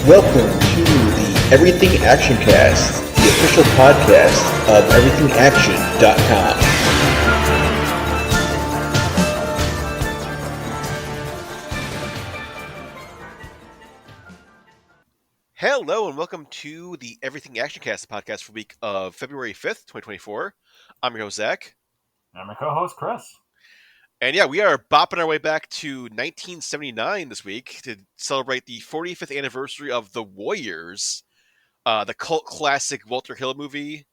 Welcome to the Everything Actioncast, the official podcast of everythingaction.com. Hello and welcome to the Everything Actioncast podcast for the week of February 5th, 2024. I'm your host, Zach. I'm my co-host, Chris. And yeah, we are bopping our way back to 1979 this week to celebrate the 45th anniversary of The Warriors, the cult classic Walter Hill movie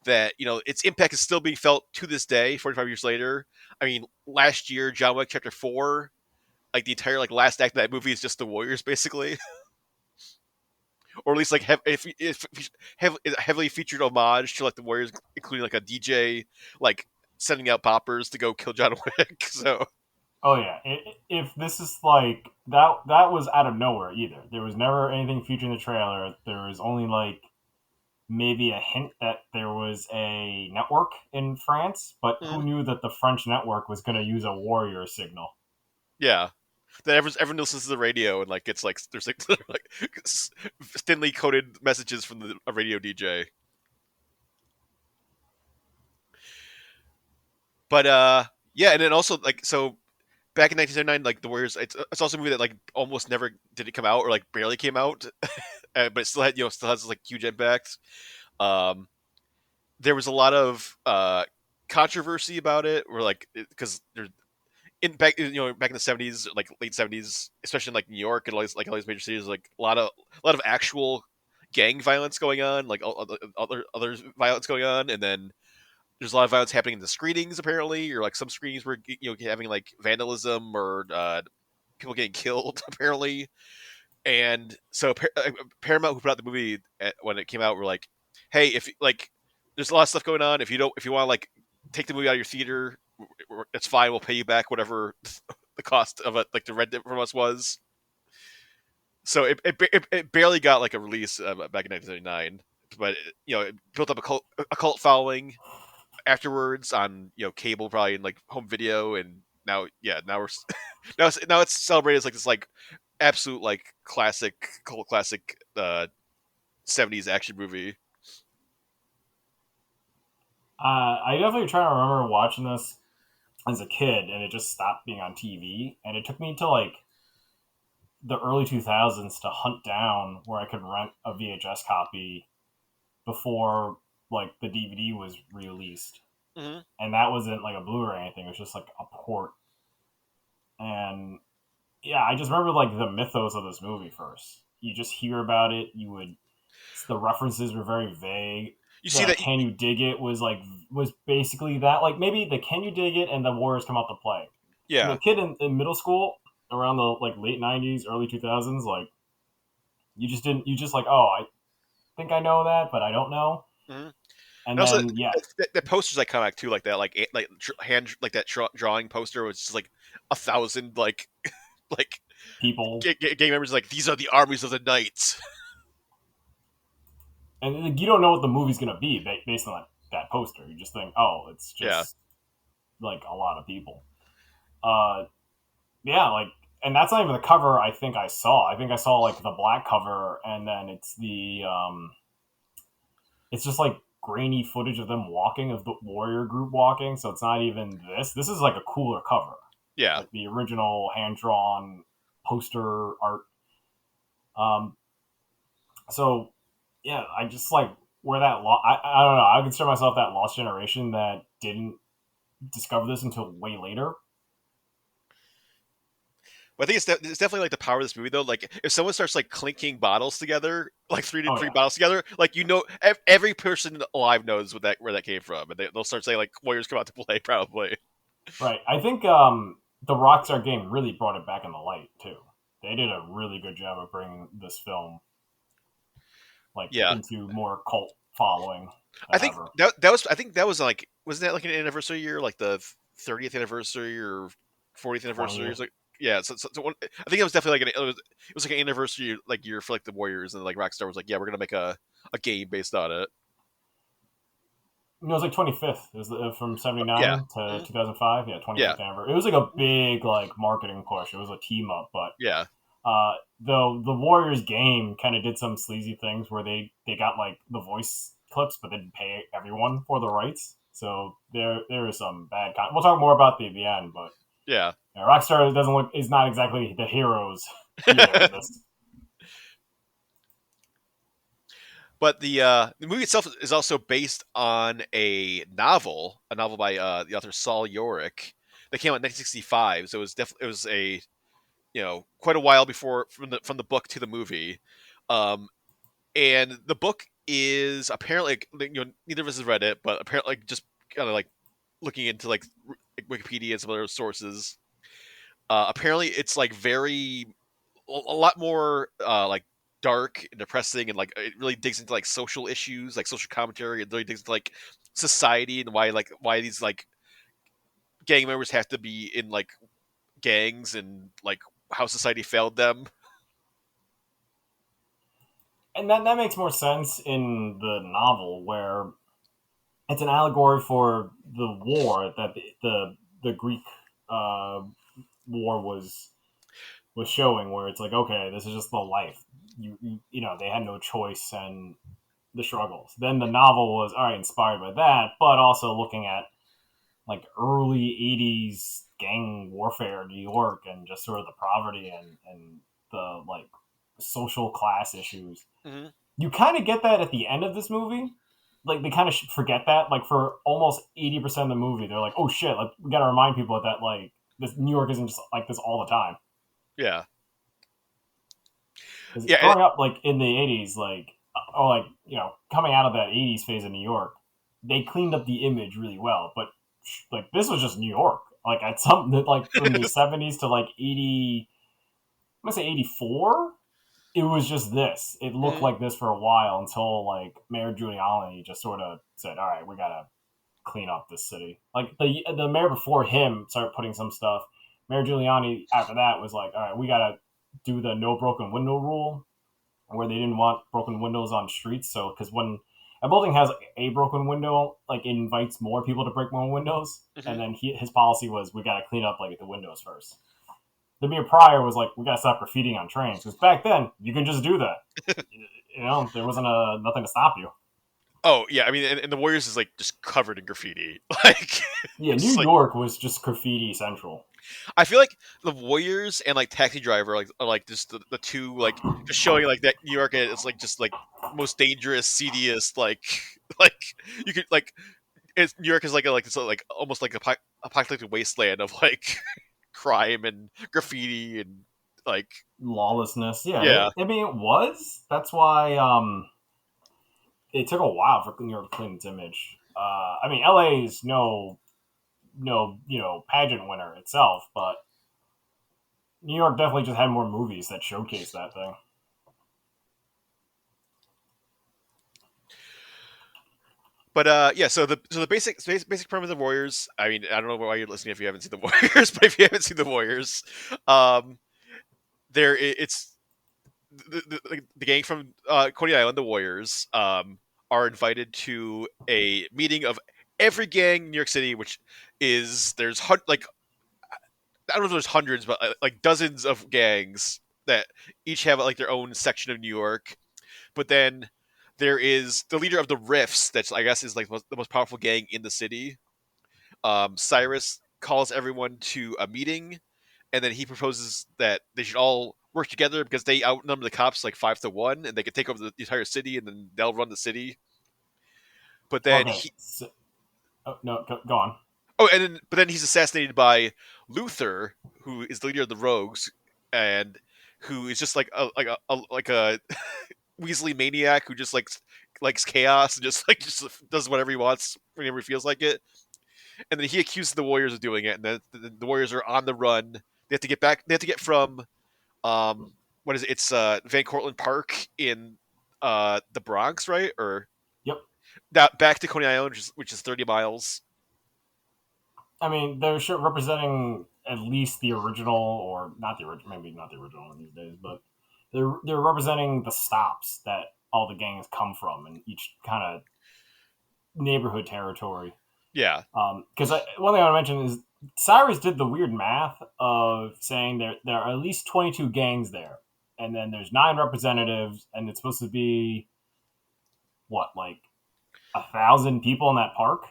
that, its impact is still being felt to this day, 45 years later. I mean, last year, John Wick Chapter 4, like the entire last act of that movie is just The Warriors, basically. Or at least if heavily featured homage to the Warriors, including a DJ sending out poppers to go kill John Wick. So Oh yeah, if this is that was out of nowhere either. There was never anything featured in the trailer. There was only maybe a hint that there was a network in France, but who knew that the French network was going to use a warrior signal? Yeah. That everyone listens to the radio and there's thinly coded messages from a radio DJ. But yeah, and then also so back in 1979, the Warriors, it's also a movie that almost never did it come out or barely came out, but it still had still has huge impact. There was a lot of controversy about it, where because there's back in the 70s, late 70s, especially in New York and all these major cities, a lot of actual gang violence going on, other violence going on, and then there's a lot of violence happening in the screenings apparently, or some screenings were having vandalism or people getting killed apparently. And so Paramount, who put out the movie when it came out, were like, hey, if there's a lot of stuff going on, if you want to take the movie out of your theater, it's fine, we'll pay you back whatever the cost of it to rent it from us was. So it barely got a release back in 1979, but it built up a cult following afterwards on cable, probably in home video, and now we're now it's celebrated as this absolute classic cult classic 70s action movie. I definitely try to remember watching this as a kid, and it just stopped being on TV, and it took me to the early 2000s to hunt down where I could rent a VHS copy before the DVD was released. Mm-hmm. And that wasn't a Blu-ray or anything. It was just a port. And yeah, I just remember the mythos of this movie first. You just hear about it. The references were very vague. You see that Can You Dig It was basically that. Maybe the Can You Dig It and the Warriors come out to play. Yeah. The kid in middle school around the late 90s, early 2000s, you just oh, I think I know that, but I don't know. Mm-hmm. And also, then the posters iconic too, that drawing poster was just 1,000 people, gang members these are the armies of the knights. And you don't know what the movie's gonna be based on that poster. You just think, oh, it's just a lot of people. Yeah, and that's not even the cover. I think I saw the black cover, and then it's the it's just grainy footage of them walking, of the warrior group walking. So it's not even this. This is a cooler cover. Yeah, the original hand drawn poster art. So yeah, I just where that I don't know. I consider myself that lost generation that didn't discover this until way later. But I think it's definitely the power of this movie though. If someone starts clinking bottles together, three bottles together, every person alive knows where that came from, and they'll start saying Warriors come out to play, probably. Right. I think the Rockstar game really brought it back in the light too. They did a really good job of bringing this film into more cult following. I think that was wasn't that an anniversary year, the 30th anniversary or 40th anniversary? Yeah, so I think it was definitely it was an anniversary year for the Warriors, and Rockstar was we're gonna make a game based on it. No, it was 25th. It was from 79 to 2005. Yeah, 25th anniversary. It was a big marketing push. It was a team up, but yeah, Though the Warriors game kind of did some sleazy things where they got like the voice clips, but they didn't pay everyone for the rights. So there is some bad. We'll talk more about the end, but Yeah. Rockstar doesn't look is not exactly the heroes either in this. But the movie itself is also based on a novel by the author Saul Yorick that came out in 1965. So it was a quite a while before from the book to the movie, and the book is apparently neither of us has read it, but apparently just kind of like looking into like Wikipedia and some other sources. Apparently, it's like a lot more like dark and depressing, and like it really digs into like social issues, like social commentary. It really digs into like society and why these like gang members have to be in like gangs and like how society failed them. And that makes more sense in the novel where it's an allegory for the war that the Greek uh, war was showing, where it's like, okay, this is just the life. You know, they had no choice and the struggles. Then the novel was all right, inspired by that, but also looking at like early '80s gang warfare in New York and just sort of the poverty and the like social class issues. Mm-hmm. You kind of get that at the end of this movie. Like they kind of forget that. Like for almost 80% of the movie, they're like, "Oh shit, like we got to remind people that like this New York isn't just like this all the time." Yeah, Because yeah, growing up like in the '80s, like or like coming out of that '80s phase of New York, they cleaned up the image really well. But like this was just New York. Like at some like from the '70s to like '80, I'm gonna say '84. It was just this. It looked mm-hmm. like this for a while until like Mayor Giuliani just sort of said, "All right, we gotta clean up this city." Like the mayor before him started putting some stuff. Mayor Giuliani after that was like, "All right, we gotta do the no broken window rule," where they didn't want broken windows on streets. So because when a building has a broken window, like it invites more people to break more windows. Mm-hmm. And then his policy was, we gotta clean up like the windows first. The mayor prior was like, we gotta stop graffitiing on trains because back then you can just do that. There wasn't nothing to stop you. Oh yeah, I mean, and the Warriors is like just covered in graffiti. Like, Yeah, New it's like York was just graffiti central. I feel like the Warriors and like Taxi Driver are like just the two like just showing like that New York is like just like most dangerous, seediest like like you could like New York is like it's like almost like a apocalyptic wasteland of like crime and graffiti and like Lawlessness. Yeah, yeah. I mean it was. That's why it took a while for New York to clean its image. I mean, LA is no pageant winner itself, but New York definitely just had more movies that showcase that thing. But yeah, so the basic premise of the Warriors. I mean, I don't know why you're listening if you haven't seen the Warriors, but if you haven't seen the Warriors, um, it's the gang from Coney Island, the Warriors, are invited to a meeting of every gang in New York City, which is like I don't know if there's hundreds, but like dozens of gangs that each have like their own section of New York. But then there is the leader of the Riffs, that's I guess is like the most powerful gang in the city. Cyrus calls everyone to a meeting, and then he proposes that they should all work together because they outnumber the cops like 5-1, and they can take over the entire city, and then they'll run the city. But then Okay, oh, no, go on. but then he's assassinated by Luther, who is the leader of the Rogues, and who is just like a Weasley maniac who just likes chaos and just does whatever he wants whenever he feels like it. And then he accuses the Warriors of doing it, and then the Warriors are on the run. They have to get back. They have to get from what is it? It's Van Cortlandt Park in the Bronx, right? Or Yep. that back to Coney Island, which is 30 miles. I mean, they're representing at least the original, or not the original, maybe not the original these days, but they're representing the stops that all the gangs come from in each kind of neighborhood territory. Yeah. Because one thing I want to mention is Cyrus did the weird math of saying there are at least 22 gangs there, and then there's 9 representatives, and it's supposed to be what, like 1,000 people in that park?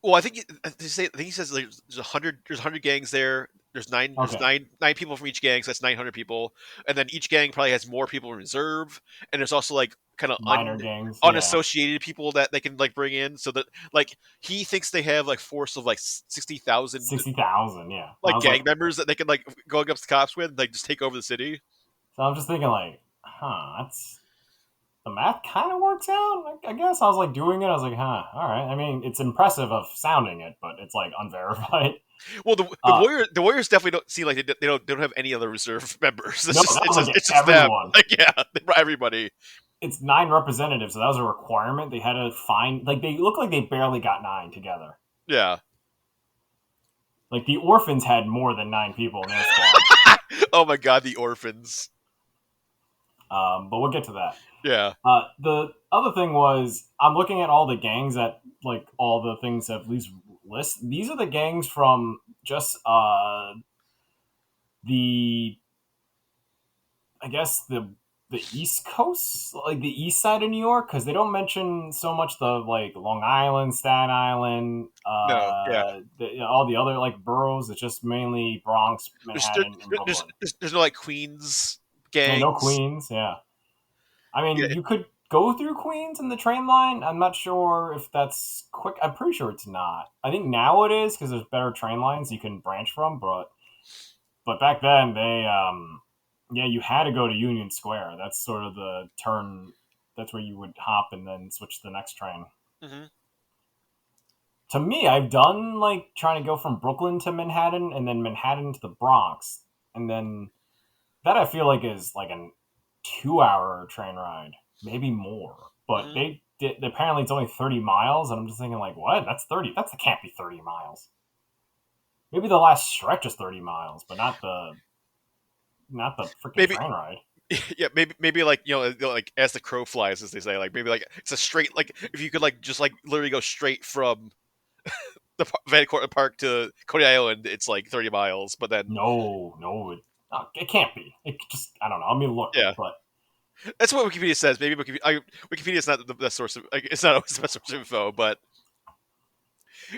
Well, I think he says there's 100 gangs there. There's Okay, nine people from each gang, so that's 900 people, and then each gang probably has more people in reserve, and there's also like kind of minor gangs, yeah, unassociated people that they can like bring in, so that like he thinks they have like force of like 60,000 60,000, yeah. I like was like, gang members that they can like go against the cops with, and, like just take over the city. so I'm just thinking like, that's the math kind of works out. I guess I was like doing it. I was like, all right. I mean, it's impressive of sounding it, but it's like unverified. Well, Uh, the Warriors definitely don't seem like they don't have any other reserve members. no, that was like It's just them. everyone. Like yeah, they brought everybody. It's 9 representatives, so that was a requirement. They had to find, like, they look like they barely got 9 together. Yeah. Like the orphans had more than 9 people in their squad. Oh my god, the orphans. But we'll get to that. Yeah. The other thing was, I'm looking at all the gangs that, like, all the things that least list. These are the gangs from just the, I guess the East Coast, like the East side of New York, because they don't mention so much the like Long Island, Staten Island, No. Yeah. all the other like boroughs. It's just mainly Bronx, There's there, Manhattan, and Brooklyn. there's no like Queens Yeah, no gangs. Queens. Yeah, I Yeah. mean, you could go through Queens in the train line. I'm not sure if that's quick. I'm pretty sure it's not. I think now it is because there's better train lines you can branch from. But back then they yeah, you had to go to Union Square. That's sort of the turn. That's where you would hop and then switch to the next train. Hmm. To me, I've done like trying to go from Brooklyn to Manhattan and then Manhattan to the Bronx, and then that I feel like is like a 2 hour train ride, maybe more. But Hmm. they did, apparently it's only 30 miles, and I'm just thinking like, what? That's 30. That can't be 30 miles. Maybe the last stretch is 30 miles, but not the freaking Maybe train ride. yeah, maybe like like as the crow flies, as they say, like maybe like it's a straight like if you could like just like literally go straight from the Van Cortlandt Park to Coney Island, it's like 30 miles. But then No, it can't be. It just, I don't know. I mean, look, yeah, but that's what Wikipedia says. Maybe Wikipedia is not the best source of like, it's not always the best source of info, but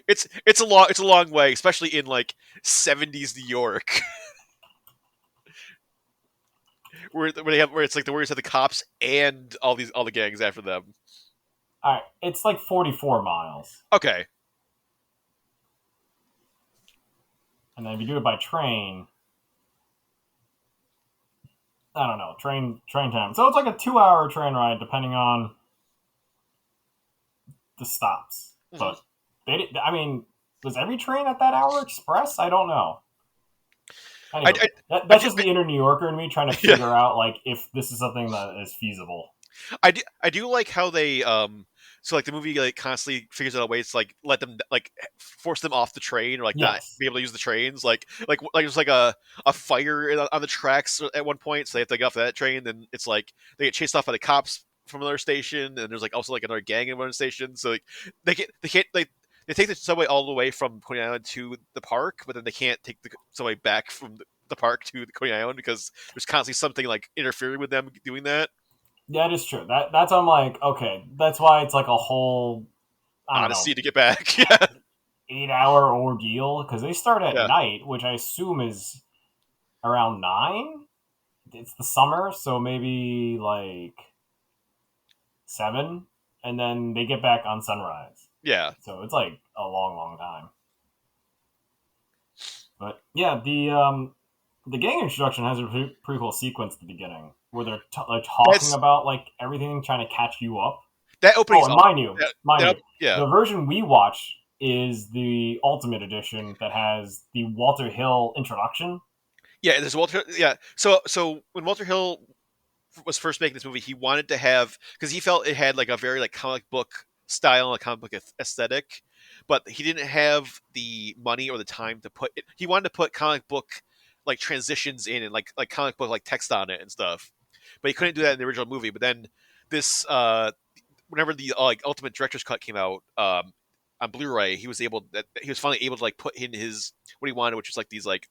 it's a long way, especially in like 70s New York, where it's like the Warriors have the cops and all the gangs after them. all right, it's like 44 miles, Okay, and then if you do it by train, I don't know, train time. So it's like a 2 hour train ride, depending on the stops. hmm But I mean, was every train at that hour express? I don't know. I, Anyway, I, I, that's do, just the inner New Yorker in me trying to yeah, figure out like if this is something that is feasible. I do like how they so like the movie like constantly figures out ways to like let them like force them off the train or like not Yes. be able to use the trains like there's like a fire on the tracks at one point, so they have to get off that train. Then it's like they get chased off by the cops from another station, and there's like also like another gang in one station. So like they can't like they take the subway all the way from Coney Island to the park, but then they can't take the subway back from the park to the Coney Island because there's constantly something like interfering with them doing that. That is true. That's I'm like, okay, that's why it's like a whole, I don't know, Odyssey to get back. Yeah, 8 hour ordeal because they start at yeah, night, which I assume is around 9. It's the summer, so maybe like 7, and then they get back on sunrise. yeah. So it's like a long time. But yeah, the gang introduction has a pretty cool sequence at the beginning where they're like talking That's about like everything, trying to catch you up. that Oh, opening's and awesome. mind you, Yeah, the version we watch is the Ultimate Edition that has the Walter Hill introduction. yeah. There's Walter. Yeah. So when Walter Hill was first making this movie, he wanted to have because he felt it had like a very like comic book style and a comic book aesthetic, but he didn't have the money or the time to put it. He wanted to put comic book like transitions in and like comic book like text on it and stuff, but he couldn't do that in the original movie. But then this whenever the like Ultimate Director's Cut came out, on Blu-ray, he was finally able to like put in his what he wanted, which was like these like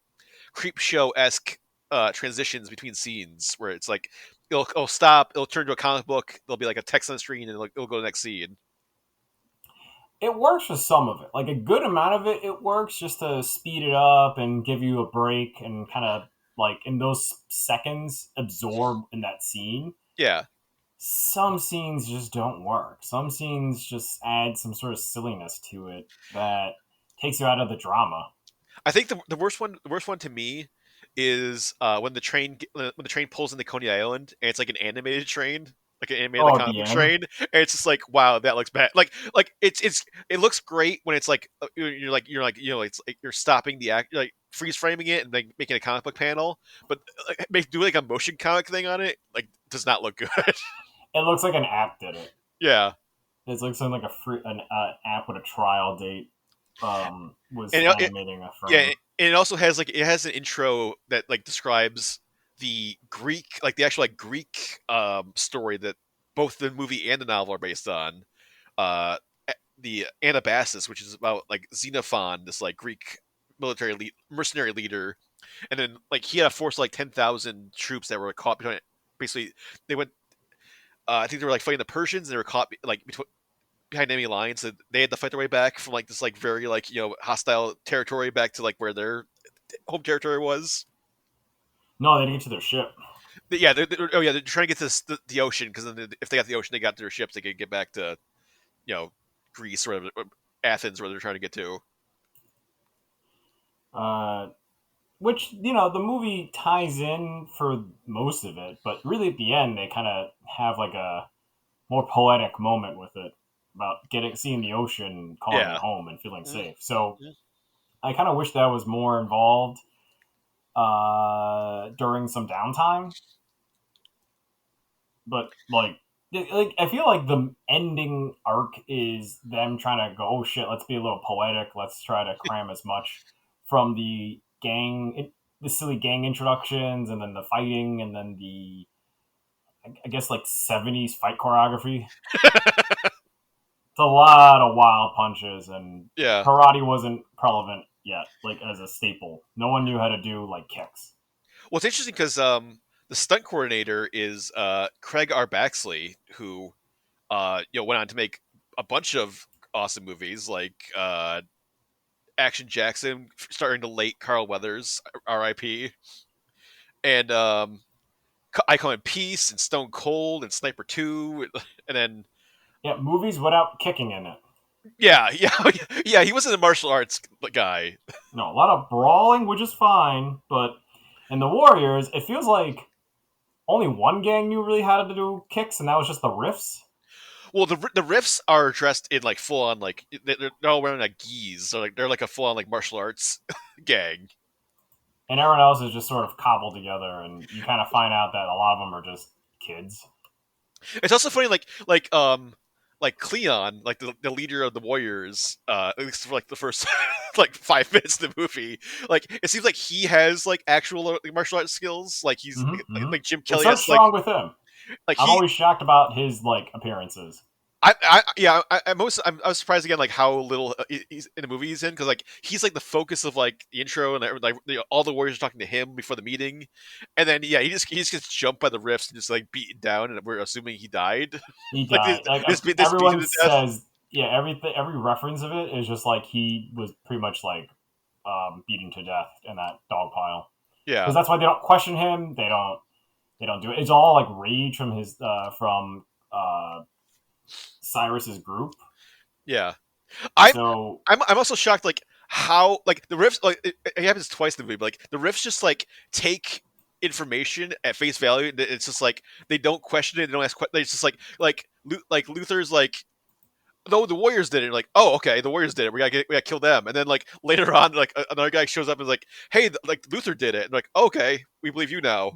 creep show esque transitions between scenes where it's like it'll stop, it'll turn to a comic book, there'll be like a text on the screen, and it'll go to the next scene. It works for some of it. Like a good amount of it, it works just to speed it up and give you a break and kind of like in those seconds absorb in that scene. Yeah. Some scenes just don't work. Some scenes just add some sort of silliness to it that takes you out of the drama. I think the worst one to me is when the train pulls into Coney Island and it's like an animated train, like an animated like, Oh, at comic the book end. train, and it's just like wow, that looks bad. Like it looks great when it's like it's like you're stopping the act, like freeze framing it and like making a comic book panel, but do like a motion comic thing on it, like does not look good. It looks like an app did it. Yeah. It's like something like an app with a trial date was And animating a frame. yeah, and it also has an intro that like describes the Greek, like the actual like Greek story that both the movie and the novel are based on. Uh, the Anabasis, which is about like Xenophon, this like Greek mercenary leader, and then like he had a force of like 10,000 troops that were caught between. Basically, they went. I think they were like fighting the Persians, and they were caught like behind enemy lines. So they had to fight their way back from like this like very like hostile territory back to like where their home territory was. No, they didn't get to their ship. Yeah, they're trying to get to the ocean because then if they got the ocean, they got their ships. They could get back to Greece or Athens, where they're trying to get to. Which the movie ties in for most of it, but really at the end they kind of have like a more poetic moment with it about seeing the ocean, calling it home, and feeling safe. So I kind of wish that was more involved during some downtime. But like I feel like the ending arc is them trying to go, oh shit, let's be a little poetic. Let's try to cram as much from the silly gang introductions, and then the fighting, and then the I guess like 70s fight choreography. It's a lot of wild punches, and Yeah. karate wasn't prevalent yet, like as a staple. No one knew how to do like kicks. Well, it's interesting because the stunt coordinator is Craig R. Baxley, who went on to make a bunch of awesome movies like Action Jackson, starring the late Carl Weathers, R.I.P., and Icon and Peace, and Stone Cold, and Sniper 2, and then movies without kicking in it. Yeah, he wasn't a martial arts guy. No, a lot of brawling, which is fine, but in the Warriors, it feels like only one gang knew really how to do kicks, and that was just the Riffs. Well, the Riffs are dressed in like full on like they're all wearing like gis, so like they're like a full on like martial arts gang. And everyone else is just sort of cobbled together, and you kind of find out that a lot of them are just kids. It's also funny, like Cleon, like the leader of the Warriors, at least for like the first like 5 minutes of the movie, like it seems like he has like actual like, martial arts skills. Like he's like Jim Kelly. It's so strong with him. Like I'm always shocked about his like appearances. I was surprised again like how little he's in the movie he's in, because like he's like the focus of like the intro, and like all the Warriors are talking to him before the meeting, and then he just gets jumped by the Riffs and just like beaten down, and we're assuming he died. He died. Everyone says every reference of it is just like he was pretty much like beaten to death in that dog pile. Yeah, because that's why they don't question him. They don't do it. It's all like rage from his Cyrus's group. Yeah, I'm I'm also shocked like how like the Riffs, like it happens twice in the movie, but like the Riffs just like take information at face value. It's just like they don't question it. They don't ask questions. It's just like Luther's like, no, the Warriors did it. Like, oh, okay, the Warriors did it. We gotta kill them. And then like later on, like another guy shows up and is like, hey, like Luther did it. And like, okay, we believe you now.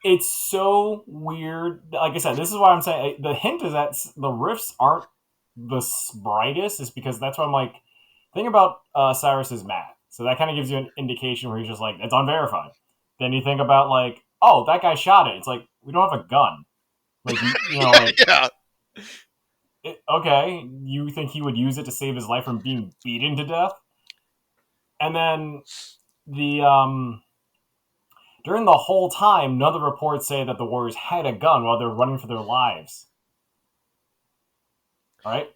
It's so weird. Like I said, this is why I'm saying the hint is that the Riffs aren't the brightest. Is because that's why I'm like, think about Cyrus is mad. So that kind of gives you an indication where he's just like, it's unverified. Then you think about like, oh, that guy shot it. It's like, we don't have a gun. Like, like, yeah. Okay, you think he would use it to save his life from being beaten to death? And then the during the whole time, none of the reports say that the Warriors had a gun while they're running for their lives. All right.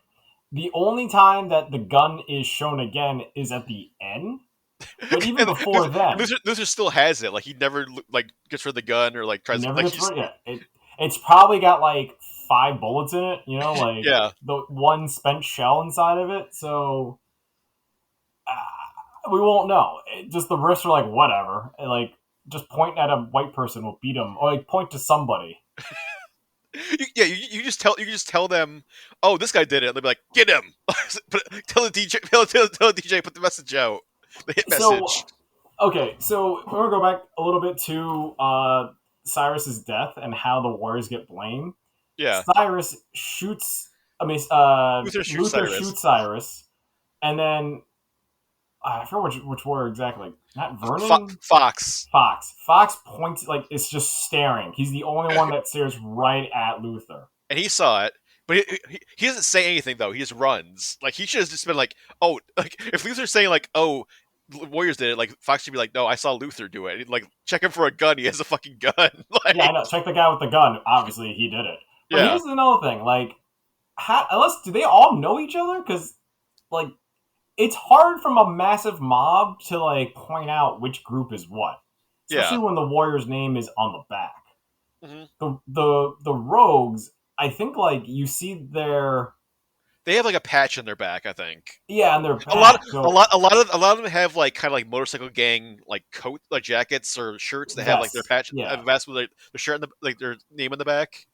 The only time that the gun is shown again is at the end, but even and before then, Luther still has it. Like he never like gets rid of the gun or like he tries to never like gets he's rid of it. It's probably got like 5 bullets in it, like yeah. the one spent shell inside of it. So we won't know. Just the risks are like whatever. Like just pointing at a white person will beat them, or like point to somebody. You just tell them, oh, this guy did it. And they'll be like, get him. Tell the DJ, tell the DJ, put the message out, the hit So message. okay, so we're gonna go back a little bit to Cyrus's death and how the Warriors get blamed. Yeah, Cyrus shoots. I mean, Luther shoots Luther Cyrus. shoots Cyrus, and then I forget which warrior exactly. Not Vernon. Fox, Fox. Fox points like it's just staring. He's the only one that stares right at Luther. and he saw it, but he doesn't say anything though. He just runs. Like he should have just been like, oh, like if Luther's saying like, oh, Warriors did it, like Fox should be like, no, I saw Luther do it. Like check him for a gun. He has a fucking gun. Yeah, I Like know. Check the guy with the gun. Obviously, he did it. But yeah, here's another thing. Like, unless do they all know each other? Because like it's hard from a massive mob to like point out which group is what, especially yeah. when the warrior's name is on the back. hmm The rogues, I think like you see their They have like a patch on their back, I think. yeah, on their back. So A lot of them have like kind of like motorcycle gang like coat like jackets or shirts that have like their vests, patch yeah. a vest with like their shirt on the like their name on the back.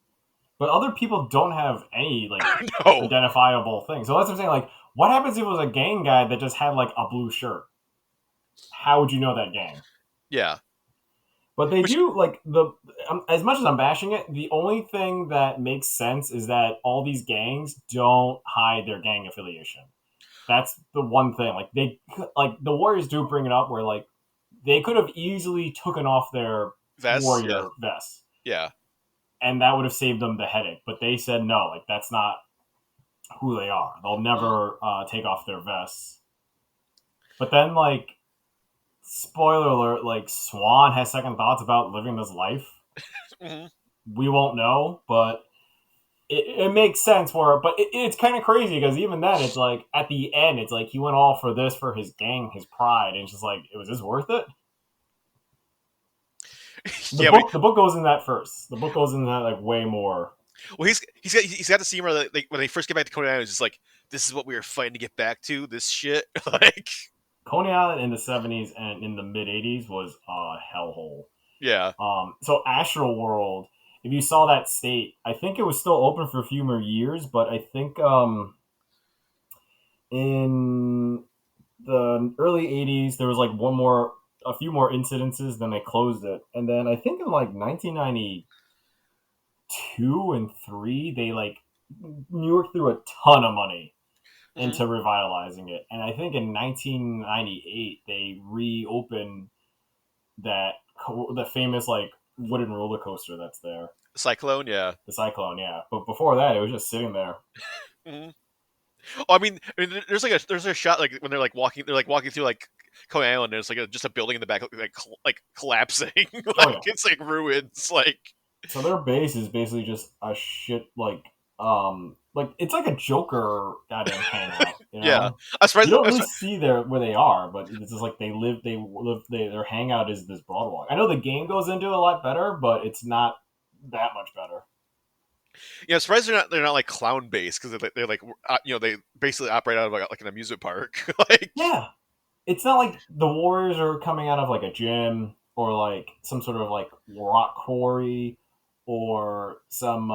But other people don't have any like No, identifiable thing. So that's what I'm saying. Like, what happens if it was a gang guy that just had like a blue shirt? How would you know that gang? yeah, But they which do like the as much as I'm bashing it, the only thing that makes sense is that all these gangs don't hide their gang affiliation. That's the one thing. Like the Warriors do bring it up where like they could have easily taken off their vests, yeah, warrior vests, yeah. and that would have saved them the headache. But they said no, like that's not who they are. They'll Mhm. never take off their vests. But then like spoiler alert, like Swan has second thoughts about living this life. Mhm. We won't know, but it makes sense for it. But it's kind of crazy because even then, it's like at the end, it's like he went all for this for his gang, his pride, and it's just like, was this worth it? Yeah. The book goes in that first. The book goes in that like way more. Well, he's got the scene where like when they first get back to Coney Island, it's just like this is what we were fighting to get back to. This shit, like Coney Island in the '70s and in the mid '80s was a hellhole. yeah, So Astral World, if you saw that state, I think it was still open for a few more years, but I think in the early '80s there was like a few more incidences, then they closed it, and then I think in like 1992 and three, they like New York threw a ton of money hmm into revitalizing it, and I think in 1998 they reopened that the famous like wooden roller coaster that's there. Cyclone, yeah. The Cyclone, yeah. But before that, it was just sitting there. hmm Oh, there's a shot like when they're like walking through like Coney Island. And there's like just a building in the back like collapsing, Oh like yeah. it's like ruins. Like So their base is basically just a shit like it's like a Joker goddamn hangout. yeah, I'm You surprised. don't really see there where they are, but it's just like their hangout is this broadwalk. I know the game goes into it a lot better, but it's not that much better. Yeah, I'm surprised they're not like clown based because they're like they basically operate out of like an amusement park. Like Yeah, it's not like the Warriors are coming out of like a gym or like some sort of like rock quarry or some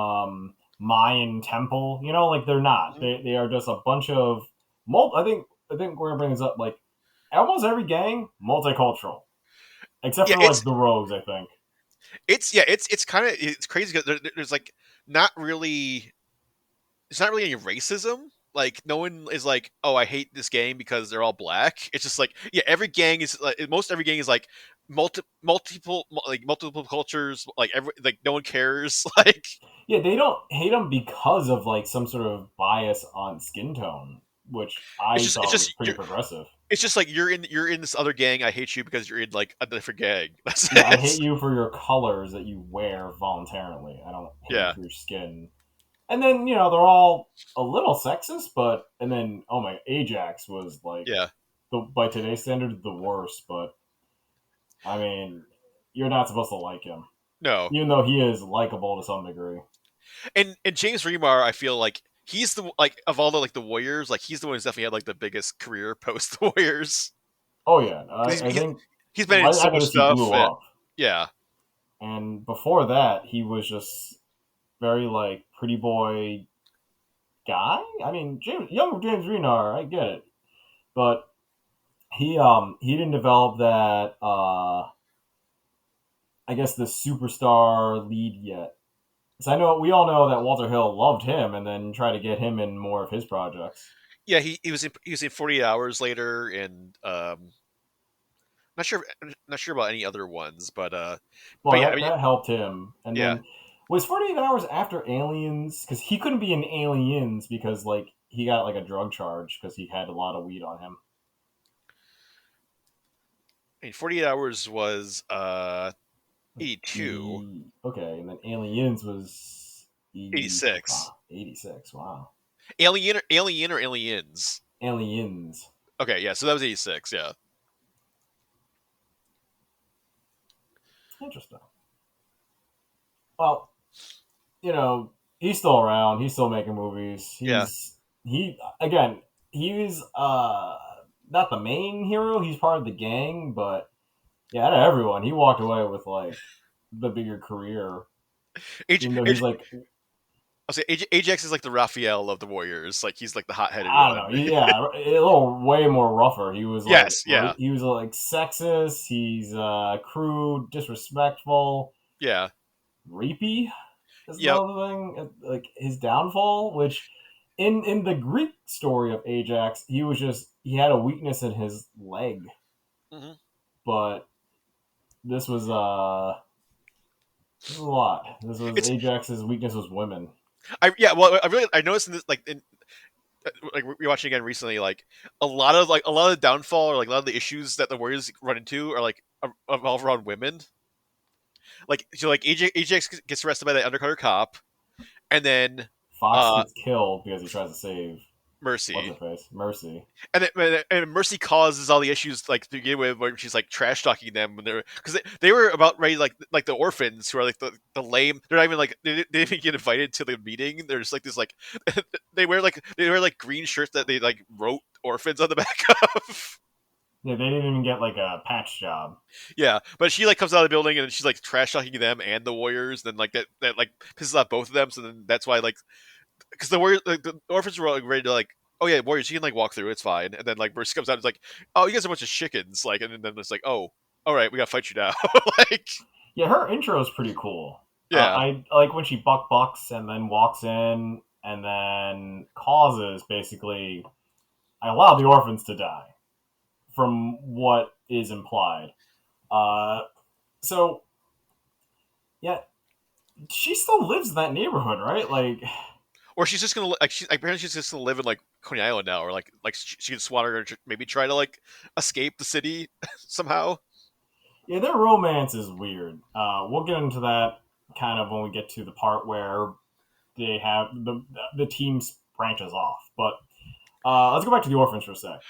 Mayan temple. Like they're not. Mhm. They are just a bunch of I think we're gonna bring this up. Like almost every gang multicultural, except yeah, for like the Rogues. I think. it's kind of it's crazy because there's like not really it's not really any racism. Like no one is like, oh, I hate this gang because they're all black. It's just like, yeah, every gang is like most every gang is like, multiple cultures, like no one cares. Like Yeah, they don't hate him because of like some sort of bias on skin tone, which it's I just thought was pretty progressive. it's just like you're in this other gang. I hate you because you're in like a different gang. That's Yeah, I it. hate you for your colors that you wear voluntarily. I don't hate you Yeah, for your skin. And then, they're all a little sexist, but and then oh my, Ajax was like yeah. by today's standards the worst, but I mean, you're not supposed to like him. No, Even though he is likable to some degree. and James Remar, I feel like he's the like of all the like the Warriors, like he's the one who's definitely had like the biggest career post the Warriors. Oh yeah, 'Cause I think he's been in right so after much this he stuff. blew up, Yeah, and before that he was just very like pretty boy guy. I mean, young James Renard, I get it, but he didn't develop that I guess the superstar lead yet. So I know we all know that Walter Hill loved him and then tried to get him in more of his projects. yeah. He was in 48 Hours later, and not sure about any other ones, but Well, yeah, I that mean, that helped him. And yeah. then was 48 Hours after Aliens because he couldn't be in Aliens because like he got like a drug charge because he had a lot of weed on him. I mean, 48 Hours was 82, 80 okay, and then Aliens was 86. 86. Wow. Alien or Aliens? Aliens. Okay, yeah, so that was 86, yeah. Interesting. Well, he's still around. He's still making movies. Yeah. He again. He's not the main hero. He's part of the gang, but yeah, out of everyone, he walked away with like the bigger career. Age, Even though he's Age, like, I'll say Ajax is like the Raphael of the Warriors. Like he's like the hot-headed I don't one. know, yeah, a little way more rougher. He was like Yes, yeah, he was like sexist. He's crude, disrespectful, yeah, rapey. Is yep. another thing. Like his downfall, which in the Greek story of Ajax, he had a weakness in his leg, Hmm. but this was this was a lot. This was It's Ajax's weakness was women. well, I noticed in this like rewatching again recently, like a lot of the downfall or like a lot of the issues that the Warriors run into are like revolve around women. Like so, like Ajax gets arrested by the undercover cop, and then Fox uh gets killed because he tries to save what's her Mercy. face, Mercy. And Mercy causes all the issues like to begin with, where she's like trash talking them when they're because they were about ready like the orphans who are like the lame. They're not even like they didn't even get invited to the meeting. They're just like this like they wear like green shirts that they like wrote orphans on the back of. Yeah, they didn't even get like a patch job. Yeah, but she like comes out of the building and she's like trash talking them and the Warriors. Then like that like pisses off both of them. So then that's why like because the Warriors, like, the orphans were like, ready to like, oh yeah, Warriors, you can like walk through, it's fine. And then like Mercy comes out, and it's like, oh, you guys are a bunch of chickens, like, and then it's like, oh, all right, we gotta fight you now, like, Yeah, her intro is pretty cool. yeah, I like when she bucks and then walks in and then causes basically. I allow the orphans to die, from what is implied. Uh, so yeah, she still lives in that neighborhood, right? Like, or she's just gonna like, apparently she's just gonna live in like Coney Island now, or like she can swan her, maybe try to like escape the city somehow. yeah, their romance is weird. We'll get into that kind of when we get to the part where they have the teams branches off. But let's go back to the orphans for a sec.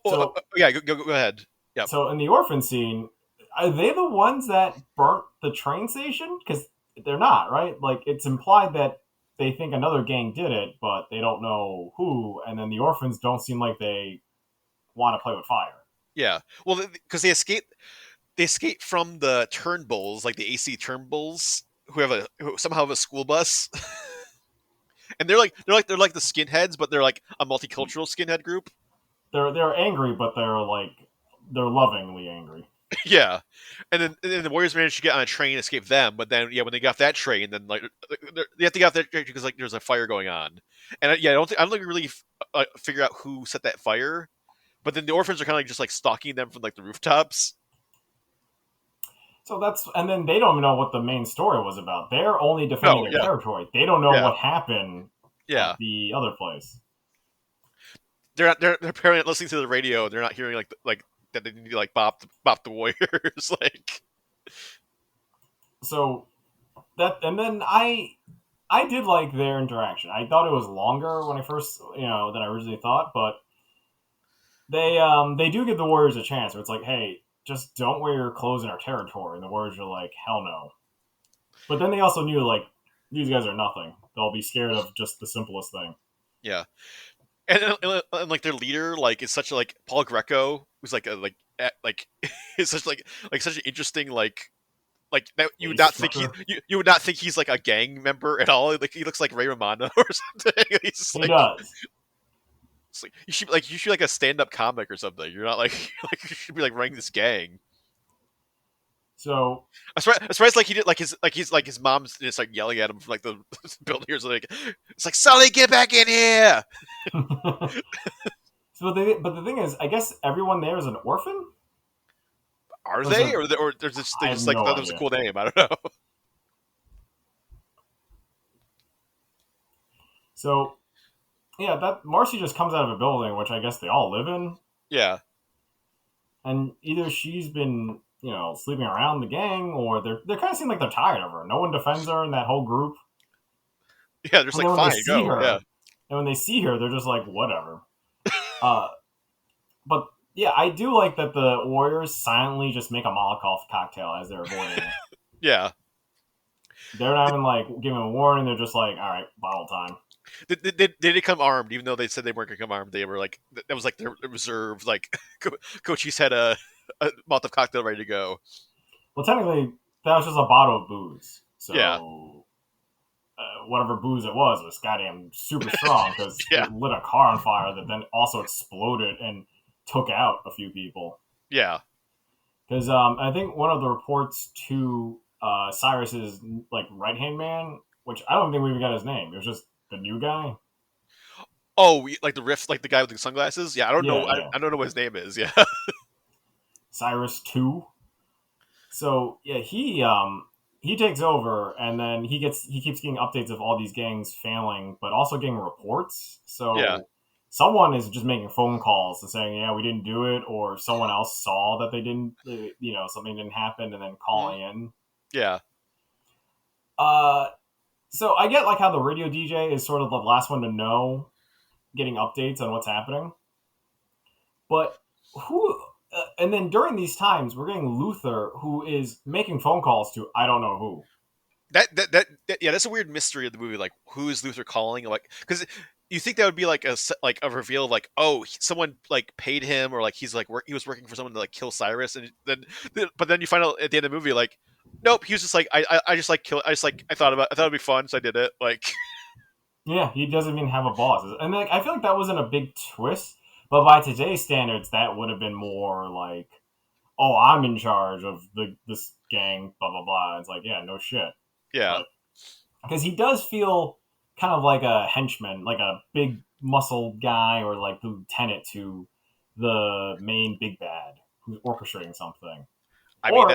So, Yeah, go ahead. Yep. so in the orphan scene, are they the ones that burnt the train station? Because they're not, right? Like it's implied that they think another gang did it, but they don't know who. And then the orphans don't seem like they want to play with fire. Yeah. Well, because they escape from the Turnbulls, like the AC Turnbulls, who somehow have a school bus. And they're like the skinheads, but they're like a multicultural skinhead group. They're angry, but they're lovingly angry. Yeah, and then the Warriors managed to get on a train and escape them. But then, yeah, when they got off that train, then like they have to get off that train because like there's a fire going on. And yeah, I don't think we really figure out who set that fire. But then the orphans are kind of like just like stalking them from like the rooftops. So and then they don't even know what the main story was about. They're only defending No, their yeah, territory. They don't know yeah, what happened at yeah. the other place. They're apparently listening to the radio. They're not hearing like that they need to like bop the Warriors. Like, So and then I did like their interaction. I thought it was longer when I first, than I originally thought, but they do give the Warriors a chance where it's like, hey, just don't wear your clothes in our territory. And the Warriors are like, hell no. But then they also knew, like, these guys are nothing. They'll be scared of just the simplest thing. yeah, and like their leader like is such a like Paul Greco, who's like like is such like such an interesting like that you would Ace not think Strucker. you would not think he's like a gang member at all. Like he looks like Ray Romano or something. He's He does. it's like you should like a stand up comic or something. You're not like like you should be like running this gang. So, I'm surprised like he did like his mom's just like yelling at him from like the building or something. It's like Sully, get back in here. but the thing is, I guess everyone there is an orphan? Are Or is they it, or they I have just like no thought it was a idea. cool name? I don't know. So, yeah, that Marcy just comes out of a building, which I guess they all live in. Yeah, And either she's been, sleeping around the gang, or they kind of seem like they're tired of her. No one defends her in that whole group. yeah. They're just And like then when they fine, see go. Yeah, her, they're just like, whatever. Uh, but yeah, I do like that the Warriors silently just make a Molotov cocktail as they're avoiding her. yeah. They're not even like giving a warning. They're just like, all right, bottle time. They did come armed, even though they said they weren't gonna come armed. They were like that was like their reserve. Like Cochise had a Molotov cocktail ready to go. Well, technically, that was just a bottle of booze. Yeah, So whatever booze it was goddamn super strong because yeah, it lit a car on fire that then also exploded and took out a few people. yeah. Because I think one of the reports to Cyrus's like right hand man, which I don't think we even got his name. It was just the new guy. Oh, like the riff, like the guy with the sunglasses. Yeah, I don't know. Yeah, yeah. I don't know what his name is. Yeah, Cyrus 2. So yeah, he takes over, and then he keeps getting updates of all these gangs failing, but also getting reports. yeah, So someone is just making phone calls and saying, "Yeah, we didn't do it," or someone else saw that they didn't, something didn't happen, and then mhm, calling in. yeah. Uh, so I get like how the radio DJ is sort of the last one to know, getting updates on what's happening, but who? And then during these times, we're getting Luther, who is making phone calls to I don't know who. Yeah, that's a weird mystery of the movie. Like, who is Luther calling? Like, because you think that would be like like a reveal, like, oh, someone like paid him, or like he's like he was working for someone to like kill Cyrus, and but then you find out at the end of the movie, like, nope, he was just like, I just like kill, I just like I thought it'd be fun, so I did it. Like, Yeah, he doesn't even have a boss, and like I feel like that wasn't a big twist. But by today's standards, that would have been more like, "Oh, I'm in charge of this gang." Blah blah blah. It's like, yeah, no shit. yeah, But because he does feel kind of like a henchman, like a big muscle guy, or like the lieutenant to the main big bad who's orchestrating something. I mean Or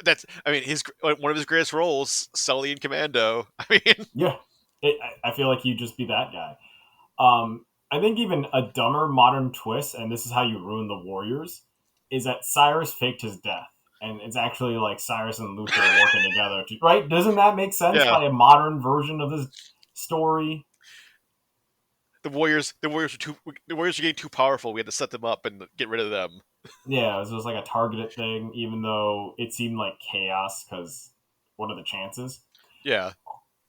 that's I mean his one of his greatest roles, Sully in Commando. I mean, yeah, I feel like he'd just be that guy. I think even a dumber modern twist, and this is how you ruin the Warriors, is that Cyrus faked his death, and it's actually like Cyrus and Luther working together. Right? Doesn't that make sense yeah, by a modern version of this story? the Warriors are getting too powerful. We had to set them up and get rid of them. Yeah, it was just like a targeted thing, even though it seemed like chaos. Because what are the chances? Yeah,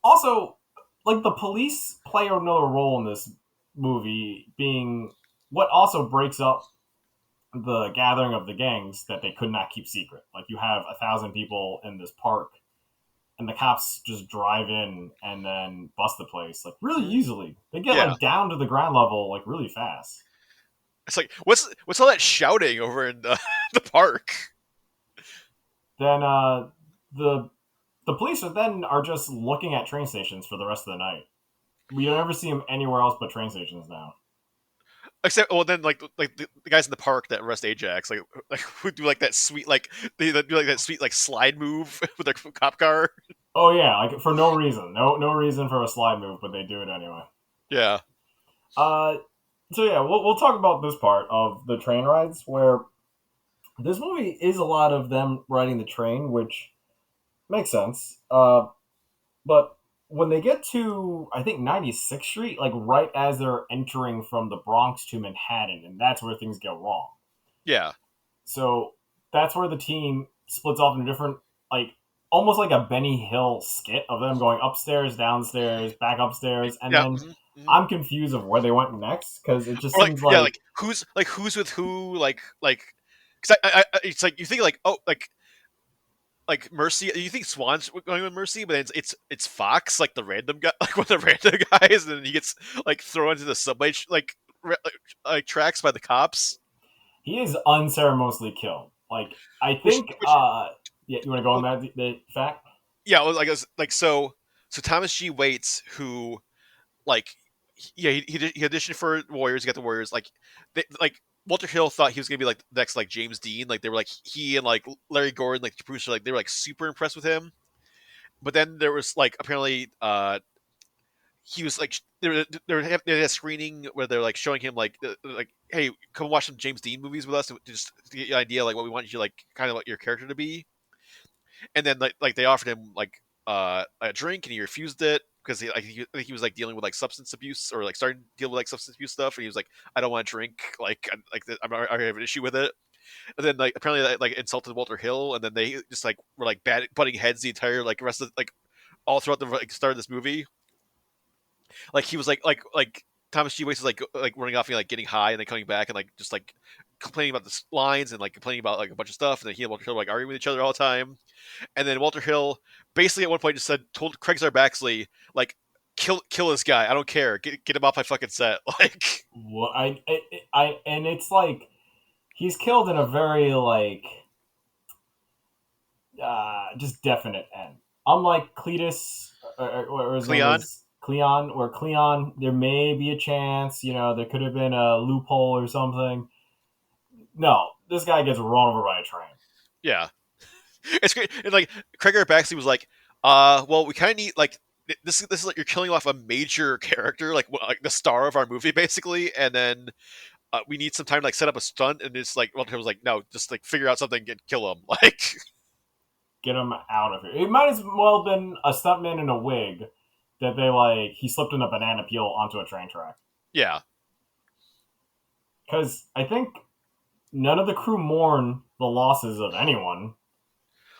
Also, like the police play another role in this movie, being what also breaks up the gathering of the gangs that they could not keep secret. Like you have 1,000 people in this park, and the cops just drive in and then bust the place like really mhm, easily. They get yeah. like down to the ground level like really fast. It's like what's all that shouting over in the the park? Then the the police are just looking at train stations for the rest of the night. We don't ever see them anywhere else but train stations now. Except, well, then like the guys in the park that arrest Ajax, like who do like that sweet like they do like that sweet like slide move with their cop car. Oh yeah, like for no reason, no reason for a slide move, but they do it anyway. Yeah, Uh, so yeah, we'll talk about this part of the train rides where this movie is a lot of them riding the train, which makes sense. But when they get to I think 96th Street, like right as they're entering from the Bronx to Manhattan, and that's where things go wrong. yeah, So that's where the team splits off into different, like almost like a Benny Hill skit of them going upstairs, downstairs, back upstairs, and yeah. then Mhm. I'm confused of where they went next because it just Or like seems yeah, like like who's with who, like because it's like you think like oh like Mercy, you think Swan's going with Mercy, but it's Fox, like the random guy, like one of the random guys, and then he gets like thrown into the subway like tracks by the cops. he is unceremoniously killed. Like I Which think, which yeah, you want to go on that the fact? yeah, it was like so Thomas G. Waits, who like yeah he auditioned for Warriors, he got the Warriors, like Walter Hill thought he was gonna be like the next like James Dean, like they were like he and like Larry Gordon, like the producer, like they were like super impressed with him. But then there was like apparently he was like they had a screening where they're like showing him like hey, come watch some James Dean movies with us to just to get an idea like what we want you like kind of like your character to be. And then like they offered him like a drink and he refused it because I think he was like dealing with like substance abuse or like starting to deal with like substance abuse stuff, and he was like, I don't want to drink, I have an issue with it. And then like apparently like insulted Walter Hill, and then they just like were like bad butting heads the entire like rest of like all throughout the like, start of this movie. Like he was like Thomas G. Waits is like running off and like getting high and then coming back and like just like complaining about the lines and like complaining about like a bunch of stuff, and then he and Walter Hill were, like arguing with each other all the time. And then Walter Hill basically at one point just told Craig Zarbaxley like kill this guy, I don't care, get him off my fucking set. Like What and it's like he's killed in a very like just definite end. Unlike Cletus or his name Cleon. was Cleon, or Cleon, there may be a chance. You know, there could have been a loophole or something. No, this guy gets run over by a train. Yeah, it's great. And like Craig Zarbaxley was like, well, we kind of need like this is like you're killing off a major character, like the star of our movie basically, and then we need some time to like set up a stunt, and it's like Walter was like, no, just like figure out something and kill him. Like, Get him out of here. It might as well have been a stuntman in a wig that they like he slipped in a banana peel onto a train track. yeah. Because I think none of the crew mourn the losses of anyone,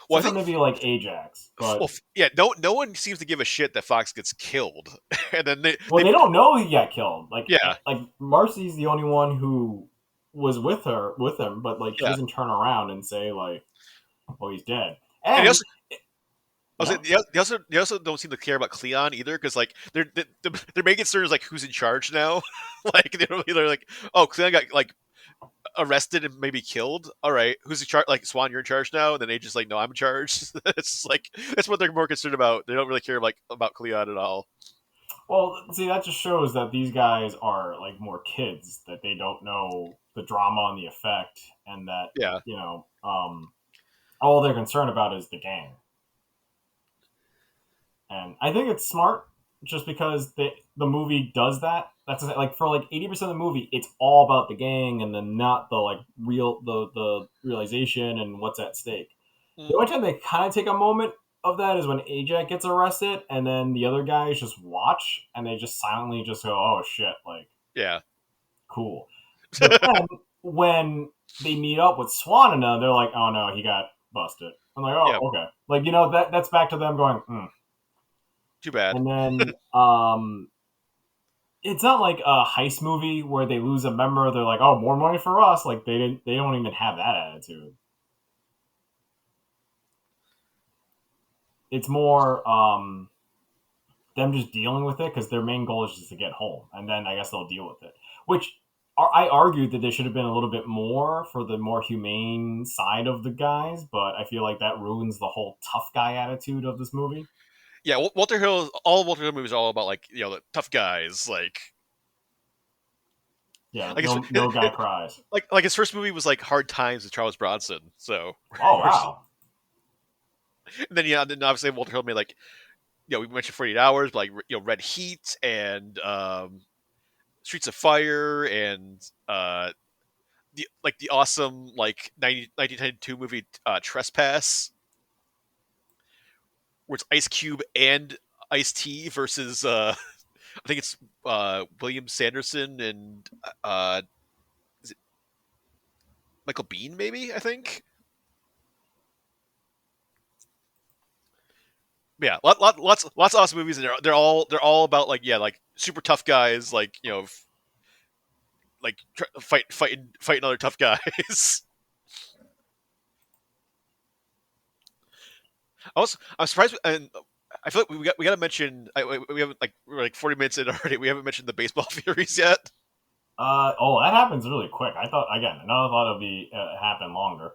Well, I except for think maybe like Ajax. But yeah, no one seems to give a shit that Fox gets killed, and then well, they don't know he got killed. yeah Like Marcy's the only one who was with him, but like she yeah, doesn't turn around and say like, "Oh, he's dead." and And yeah, they also don't seem to care about Cleon either, because like their main concern is like who's in charge now. Like they're like, oh, Cleon got like arrested and maybe killed. All right, who's in charge? Like Swan, you're in charge now, and then Age is like, no, I'm in charge. It's like that's what they're more concerned about. They don't really care like about Cleon at all. well, see, that just shows that these guys are like more kids that they don't know the drama and the effect, and that Yeah, you know, all they're concerned about is the game. And I think it's smart just because the movie does that. That's like for like 80% of the movie, it's all about the gang and then not the like the realization and what's at stake. The mm, only time they kind of take a moment of that is when Ajax gets arrested, and then the other guys just watch and they just silently just go, "Oh shit!" Like yeah, cool. But then when they meet up with Swan and them, they're like, "Oh no, he got busted." I'm like, yeah. "Oh okay." Like that's back to them going, "Hmm." Too bad. And then it's not like a heist movie where they lose a member. They're like, "Oh, more money for us." Like they didn't. They don't even have that attitude. It's more them just dealing with it because their main goal is just to get home, and then I guess they'll deal with it. Which I argued that there should have been a little bit more for the more humane side of the guys, but I feel like that ruins the whole tough guy attitude of this movie. Yeah, Walter Hill. All Walter Hill movies are all about like the tough guys. Like Yeah, Like no guy cries. like his first movie was like Hard Times with Charles Bronson. So, Oh wow. and then yeah, then obviously Walter Hill made like we mentioned 48 Hours, but like Red Heat and Streets of Fire and the awesome like 1992 movie Trespass, where it's Ice Cube and Ice T versus I think it's William Sanderson and is it Michael Bean maybe I think. Yeah, lots of awesome movies, and they're all about like super tough guys, like like fighting other tough guys. I'm surprised, and I feel like we got to mention. We haven't we're like 40 minutes in already. We haven't mentioned the baseball theories yet. Oh, that happens really quick. I thought again, another thought it'd be happen longer.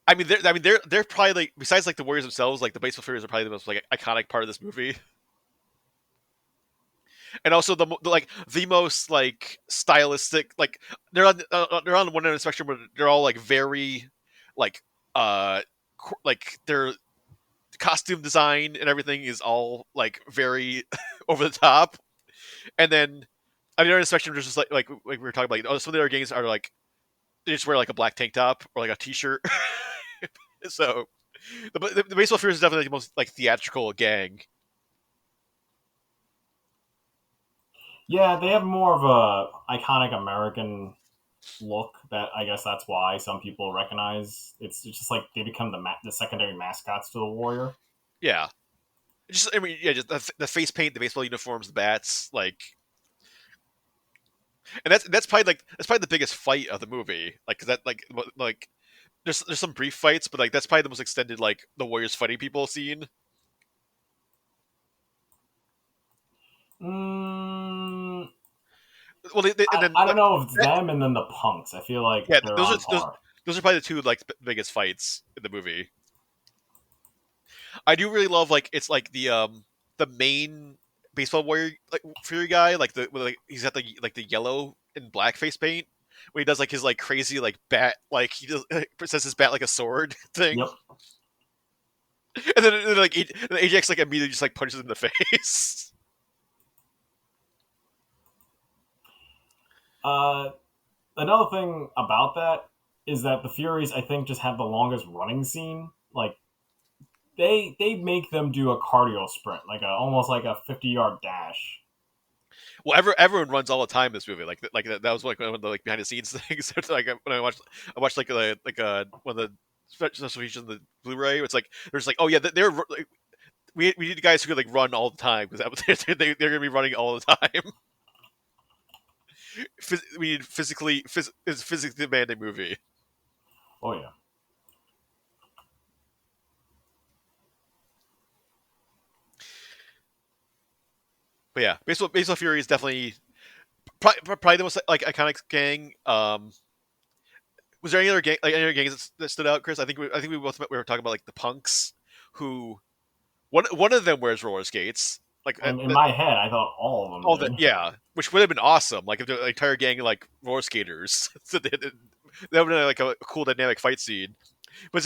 I mean, they're probably like besides like the Warriors themselves, like the baseball theories are probably the most like iconic part of this movie, and also like the most like stylistic. Like they're on one end of the spectrum, but they're all like very like uh like their costume design and everything is all like very over the top. And then on the other spectrum, there's just like we were talking about. Like, some of the other gangs are like they just wear like a black tank top or like a t-shirt. So the baseball Furies is definitely the most like theatrical gang. Yeah, they have more of a iconic American look that I guess that's why some people recognize. It's just like they become the secondary mascots to the Warrior. Yeah, just I mean yeah, just the face paint, the baseball uniforms, the bats, like, and that's probably the biggest fight of the movie. Like 'cause that like there's some brief fights, but like that's probably the most extended like the Warriors fighting people scene. Mm, And then I don't like know if it's them and then the punks. I feel like yeah, they're those are on those, par. those are probably the two like biggest fights in the movie. I do really love like it's like the main baseball warrior like Fury guy like he's got the yellow and black face paint when he does like his like crazy like bat like he does presents his bat like a sword thing. Yep. And then like Ajax like immediately just like punches him in the face. Uh, Another thing about that is that the Furies, I think, just have the longest running scene. Like they make them do a cardio sprint, almost like a 50-yard dash. Well, everyone runs all the time in this movie. Like that was like one of the like behind the scenes things. It's like when I watched one of the special features on the Blu-ray. It's like there's like, oh yeah, they're like, we need guys who could like run all the time because they're gonna be running all the time. We need it's a physically demanding movie. Oh yeah. But yeah, Baseball Fury is definitely probably the most like iconic gang. Was there any other gangs that stood out, Chris? I think we were talking about like the punks, who one of them wears roller skates. Like In my head, I thought all of them all that, did. yeah, which would have been awesome. Like if the entire gang like roller skaters, so that would have been like a cool dynamic fight scene. But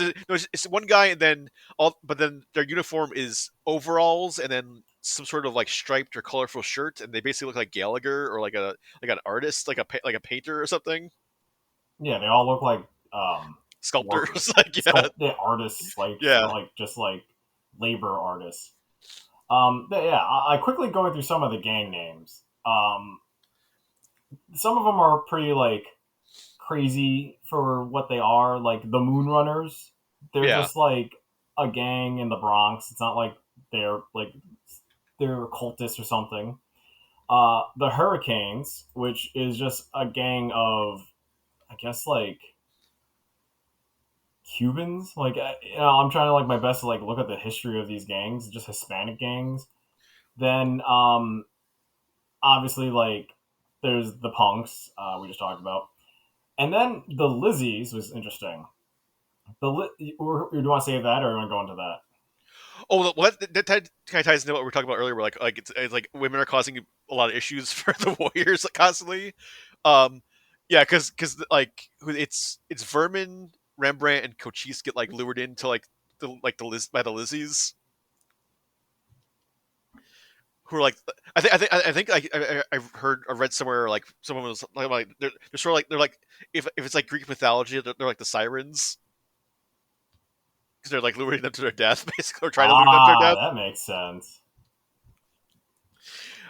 it's one guy, and then but then their uniform is overalls, and then some sort of like striped or colorful shirt, and they basically look like Gallagher or like an artist, like a painter or something, Yeah, they all look like workers, sculptors. Like yeah, artists, yeah. just like labor artists. But yeah, I quickly going through some of the gang names. Some of them are pretty like crazy for what they are. Like the Moonrunners, they're Yeah, just like a gang in the Bronx. It's not like they're like they're cultists or something. The Hurricanes, which is just a gang of, I guess, like Cubans. I'm trying to like my best to like look at the history of these gangs, just Hispanic gangs. Then obviously like there's the punks we just talked about, and then the Lizzies was interesting. Do you want to save that, or you want to go into that? Oh, well, that kind of ties into what we were talking about earlier. Where like it's like women are causing a lot of issues for the Warriors constantly. Um, yeah, because like it's Vermin, Rembrandt, and Cochise get like lured into the list by the Lizzies, who are like I think like I've heard or read somewhere like someone was like they're sort of like they're like if it's like Greek mythology they're like the sirens because they're like luring them to their death basically or trying to lure them to their Ah, death. that makes sense.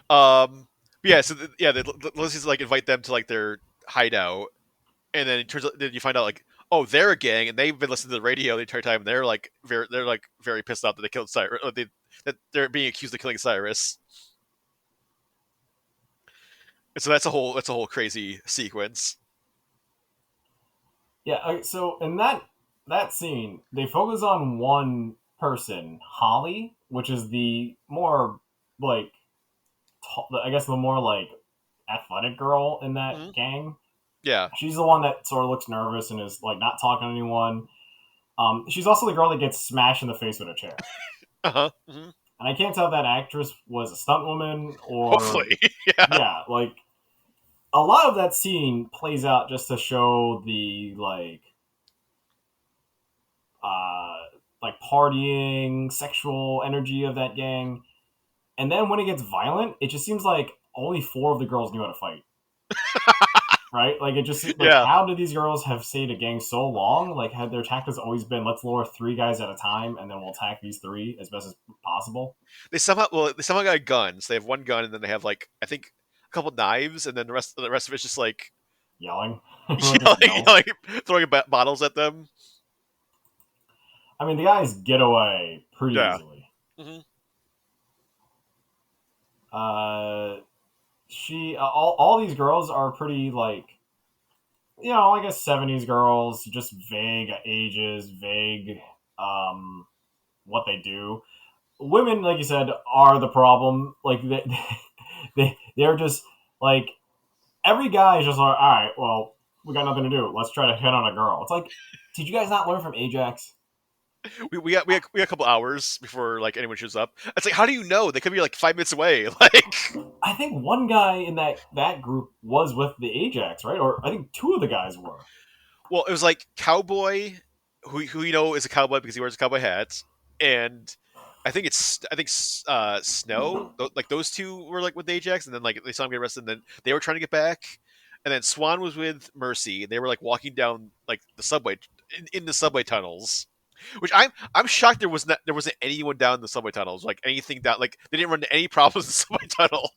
But yeah, so the Lizzies like invite them to like their hideout, and then it turns out then you find out like oh they're a gang and they've been listening to the radio the entire time and they're like very pissed off that they killed Cyrus or that they're being accused of killing Cyrus. And so that's a whole crazy sequence. Yeah. So in that scene, they focus on one person, Holly, which is the more like I guess the more like athletic girl in that Mm-hmm. gang. Yeah. She's the one that sort of looks nervous and is like not talking to anyone. She's also the girl that gets smashed in the face with a chair. Uh-huh. Mm-hmm. And I can't tell if that actress was a stunt woman or Hopefully. Yeah. yeah, like a lot of that scene plays out just to show the uh like partying, sexual energy of that gang. And then when it gets violent, it just seems like only four of the girls knew how to fight. Right? Like it just like Yeah. how did these girls have stayed a gang so long? Like had their tactics always been let's lower three guys at a time and then we'll attack these three as best as possible? They somehow got guns. They have one gun and then they have like I think a couple knives and then the rest of it's just like Yelling. Everyone just yelling, yells. like throwing bottles at them. I mean the guys get away pretty Yeah. easily. Hmm. Uh all these girls are pretty like I guess 70s girls, just vague ages, vague what they do. Women, like you said, are the problem. Like they're just like every guy is just like, all right, well, we got nothing to do. Let's try to hit on a girl. It's like, did you guys not learn from Ajax? We got a couple hours before like anyone shows up. It's like how do you know they could be like 5 minutes away? Like I think one guy in that group was with the Ajax, right? Or I think two of the guys were. well it was like cowboy who you know is a cowboy because he wears a cowboy hat and I think Snow like those two were like with Ajax and then like they saw him get arrested and then they were trying to get back and then Swan was with Mercy and they were like walking down like the subway in the subway tunnels which I'm shocked there wasn't anyone down in the subway tunnels like anything down like they didn't run into any problems in the subway tunnel.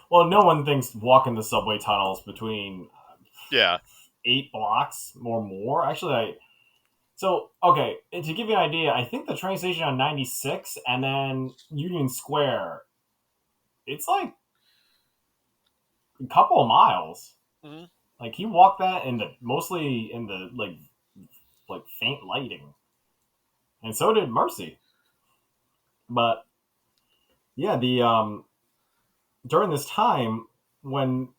Well, no one thinks walking the subway tunnels between Yeah. 8 blocks or more. Actually, so okay, to give you an idea, I think the train station on 96 and then Union Square, it's like a couple of miles. Hmm. Like he walked that in the mostly in the like faint lighting, and so did Mercy. But yeah, the during this time when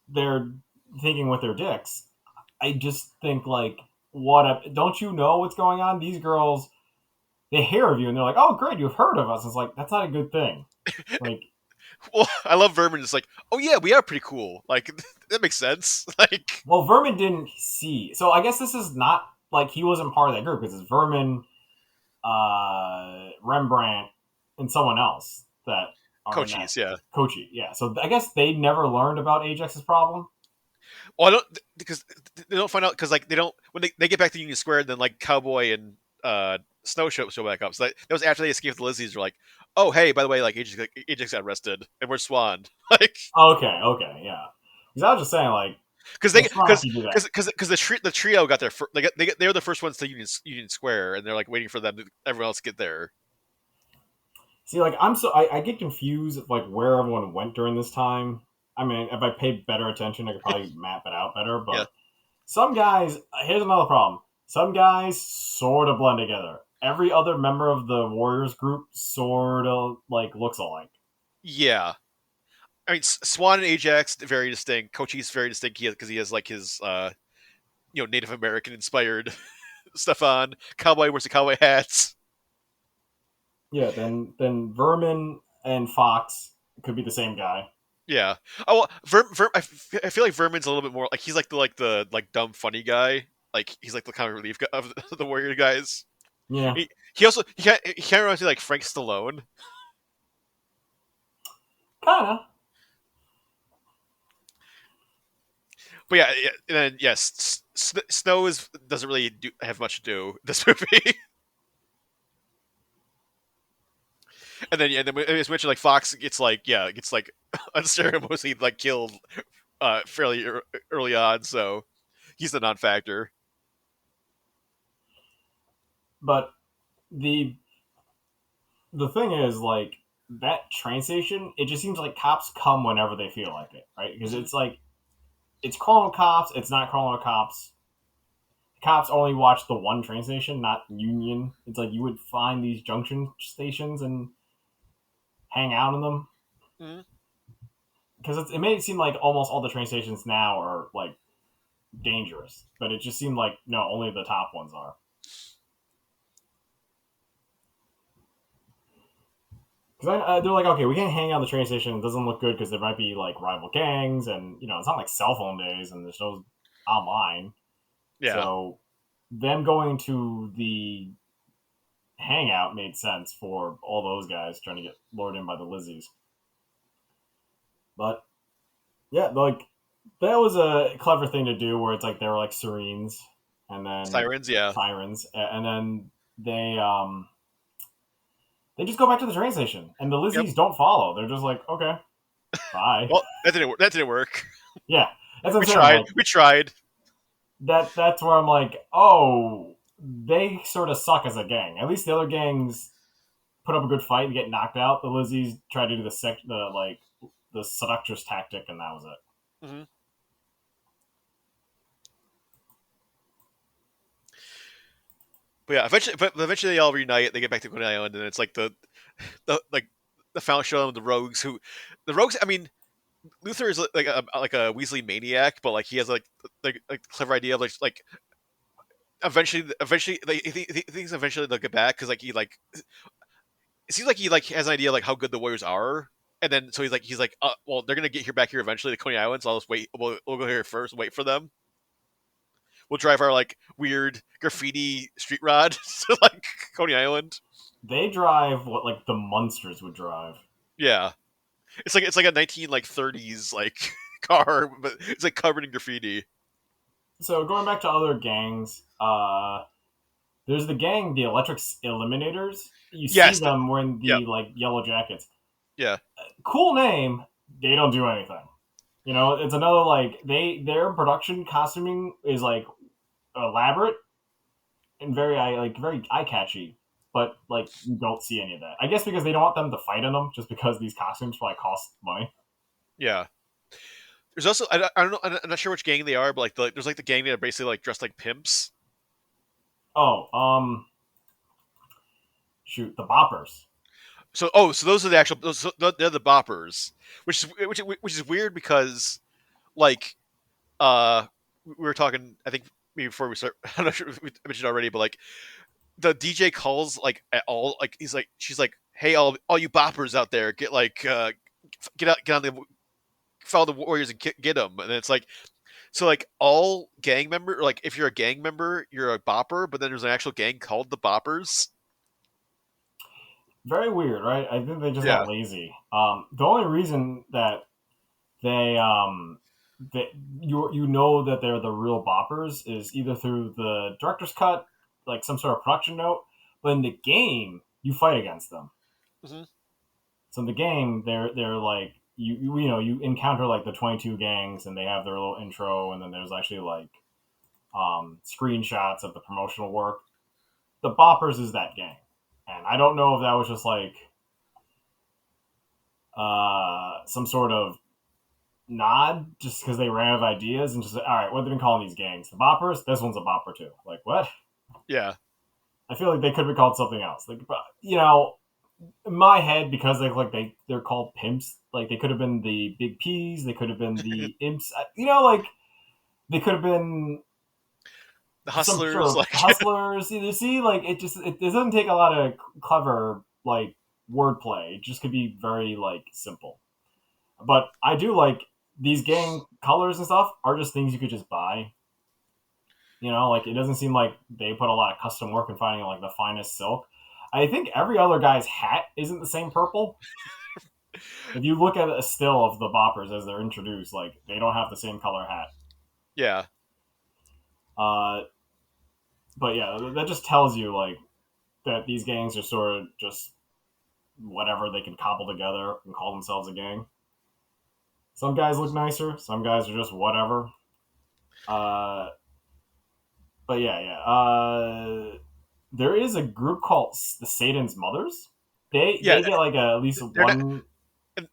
they're thinking with their dicks, I just think like, don't you know what's going on? These girls, they hear of you and they're like, oh great, you've heard of us. It's like that's not a good thing. Like, Well, I love Vermin. It's like, oh yeah, we are pretty cool. Like that makes sense. Like, well, Vermin didn't see, so I guess this is not like he wasn't part of that group because it's Vermin, Rembrandt, and someone else that are in that Cochise, yeah. Kochi. Yeah, so I guess they never learned about Ajax's problem. Well, I don't because they don't find out because like they don't when they get back to Union Square, then like Cowboy and Snow show back up. So that was after they escaped the Lizzies. They're like, oh hey, by the way, like Ajax got arrested and we're Swan. Like, Okay, yeah. Because I was just saying, like, because they it's fine if because you do that. because the trio got their they were the first ones to Union Square, and they're like waiting for everyone else to get there. See, like, I get confused of, like, where everyone went during this time. I mean, if I paid better attention, I could probably map it out better. Yeah. But some guys, here's another problem. Some guys sort of blend together. Every other member of the Warriors group sort of, like, looks alike. Yeah. I mean, Swan and Ajax very distinct. Cochise very distinct because he has like his Native American inspired stuff on. Cowboy wears the cowboy hats. Yeah, then Vermin and Fox could be the same guy. Yeah. Oh, well, I feel like Vermin's a little bit more like he's like the dumb funny guy. Like he's like the comic relief guy of the warrior guys. Yeah, He also he kind of reminds me like Frank Stallone. kind of. But and then yes, Snow doesn't really have much to do this movie. And then it's mentioned like Fox gets like unceremoniously like killed fairly early on, so he's the non-factor. But the the thing is, like, that train station, it just seems like cops come whenever they feel like it, right? Because Mhm. it's like it's crawling with cops, it's not crawling with cops. Cops only watch the one train station, not Union. It's like you would find these junction stations and hang out in them Mhm. because it made it seem like almost all the train stations now are like dangerous, but it just seemed like no, only the top ones are. Because they're like, okay, we can't hang out the train station. It doesn't look good because there might be like rival gangs, and it's not like cell phone days, and there's no online. Yeah. So them going to the hangout made sense for all those guys trying to get lured in by the Lizzies. But yeah, like that was a clever thing to do, where it's like they were like Serenes, and then Sirens, yeah. Sirens, and then they just go back to the train station, and the Yep. Lizzies don't follow. They're just like, okay, bye. Well, that didn't work. Yeah, that's what We I'm saying. tried. Like We tried. that's where I'm like, oh, they sort of suck as a gang. At least the other gangs put up a good fight and get knocked out. The Lizzies tried to do the seductress tactic, and that was it. Hmm. But yeah, eventually they all reunite. They get back to Coney Island, and it's like the final show of the rogues. The rogues. I mean, Luther is like a Weasley maniac, but like he has like a clever idea of like eventually he thinks eventually they'll get back because like he like it seems like he like has an idea like how good the Warriors are, and then so he's like well, they're gonna get here back here eventually to Coney Island, so I'll just wait. We'll go here first, wait for them. We'll drive our like weird graffiti street rod to like Coney Island. They drive what like the Munsters would drive. Yeah, it's like a 1930s like car, but it's like covered in graffiti. So going back to other gangs, there's the gang, the Electric Eliminators. You see Yes, them wearing yep, the like yellow jackets. yeah, Cool name. They don't do anything. It's another like their production costuming is like elaborate and very eye catchy, but like you don't see any of that. I guess because they don't want them to fight in them, just because these costumes probably cost money. yeah. There's also I don't know I'm not sure which gang they are, but like there's like the gang that are basically like dressed like pimps. Oh, shoot, the Boppers. So those are the actual they're the boppers, which is weird because like we were talking I think maybe before we start I'm not sure if we mentioned already, but like the DJ calls like at all like she's like, hey, all you boppers out there, get on the follow the warriors and get them, and it's like so like all gang member like if you're a gang member you're a bopper, but then there's an actual gang called the boppers. Very weird, right? I think they just Yeah. got lazy. The only reason that they that you know that they're the real Boppers is either through the director's cut, like some sort of production note, but in the game you fight against them. Hmm. So in the game, they're like you encounter like the 22 gangs, and they have their little intro, and then there's actually like screenshots of the promotional work. The Boppers is that gang, and I don't know if that was just like some sort of nod, just because they ran out of ideas, and just all right, what have they been calling these gangs? The Boppers. This one's a Bopper too. Like what? Yeah. I feel like they could be called something else. Like in my head, because they're called pimps. Like they could have been the Big P's. They could have been the imps. Like they could have been The some sort hustlers of like hustlers. You see, like it doesn't take a lot of clever like wordplay. It just could be very like simple. But I do like these gang colors and stuff are just things you could just buy. Like it doesn't seem like they put a lot of custom work in finding like the finest silk. I think every other guy's hat isn't the same purple. If you look at a still of the boppers as they're introduced, like they don't have the same color hat. Yeah. Uh, but yeah, that just tells you like that these gangs are sort of just whatever they can cobble together and call themselves a gang. Some guys look nicer. Some guys are just whatever. Uh, but yeah. There is a group called the Satan's Mothers. Yeah, They get like at least they're not. one.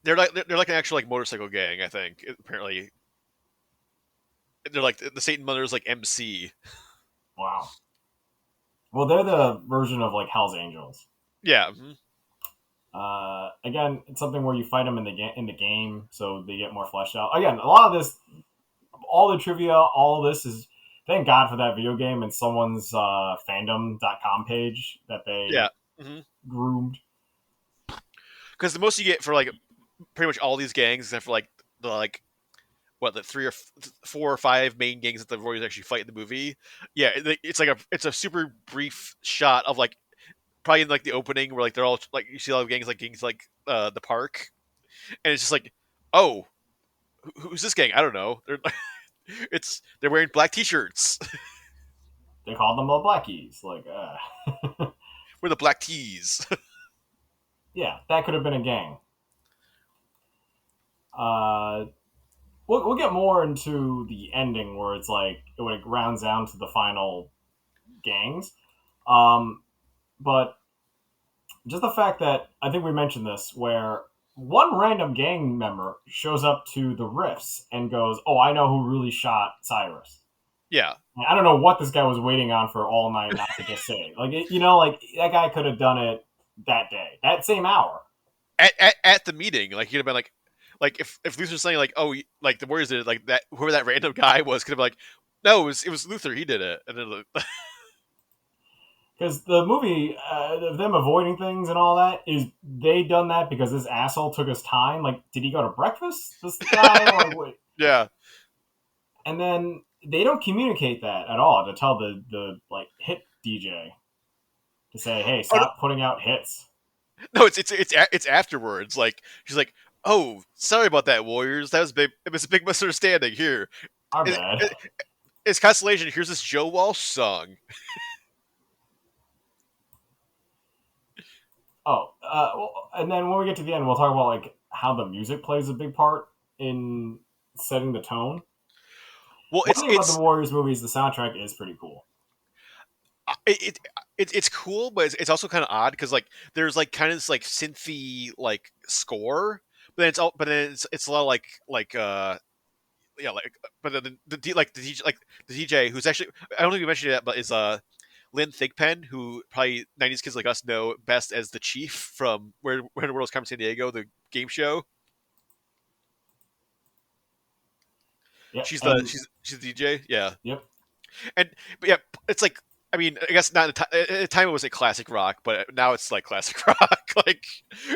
They're like an actual like motorcycle gang. I think apparently they're like the Satan Mother's like MC. Wow. Well, they're the version of like Hell's Angels. Yeah. Mm-hmm. Again, it's something where you fight them in the game, so they get more fleshed out. Again, a lot of this, all the trivia, all this is thank God for that video game and someone's fandom.com page that they Yeah. Mm-hmm. groomed. Because the most you get for like pretty much all these gangs, except for like the like what the four or five main gangs that the Warriors actually fight in the movie. Yeah, it's a super brief shot of like probably in like the opening where like they're all like you see all the gangs like the park, and it's just like, oh, who's this gang? I don't know. They're wearing black t-shirts. They called them the Blackies. Like, We're the black tees. yeah, that could have been a gang. Uh, we'll get more into the ending where it's like when it rounds down to the final gangs. But just the fact that I think we mentioned this, where one random gang member shows up to the rifts and goes, "Oh, I know who really shot Cyrus." Yeah. I don't know what this guy was waiting on for all night not to just say. Like, like that guy could have done it that day, that same hour. At the meeting, like he'd have been like if Luther's saying like, oh, like the Warriors did it, like that, whoever that random guy was could have been like, no, it was Luther, he did it, and then Because the movie, of them avoiding things and all that, is they done that because this asshole took his time. Like, did he go to breakfast? This guy, or wait. Yeah. And then they don't communicate that at all to tell the like hit DJ to say, hey, stop putting out hits. No, it's afterwards. Like she's like, oh, sorry about that, Warriors. That was big. It was a big misunderstanding. Here, Our bad. It's consolation. Here's this Joe Walsh song. And then when we get to the end, we'll talk about like how the music plays a big part in setting the tone. Well, One thing about the Warriors movies, the soundtrack is pretty cool. It's cool, but it's also kind of odd because like there's like kind of this like synthy like score, but then it's a lot of yeah, like, but then the DJ who's actually, I don't think you mentioned it, but is Lynn Thigpen, who probably 90s kids like us know best as the Chief from Where the World's Come San Diego, the game show. Yeah, she's the DJ, yeah. Yep. But yeah, it's like, I mean, I guess not at the time it was like classic rock, but now it's like classic rock. Like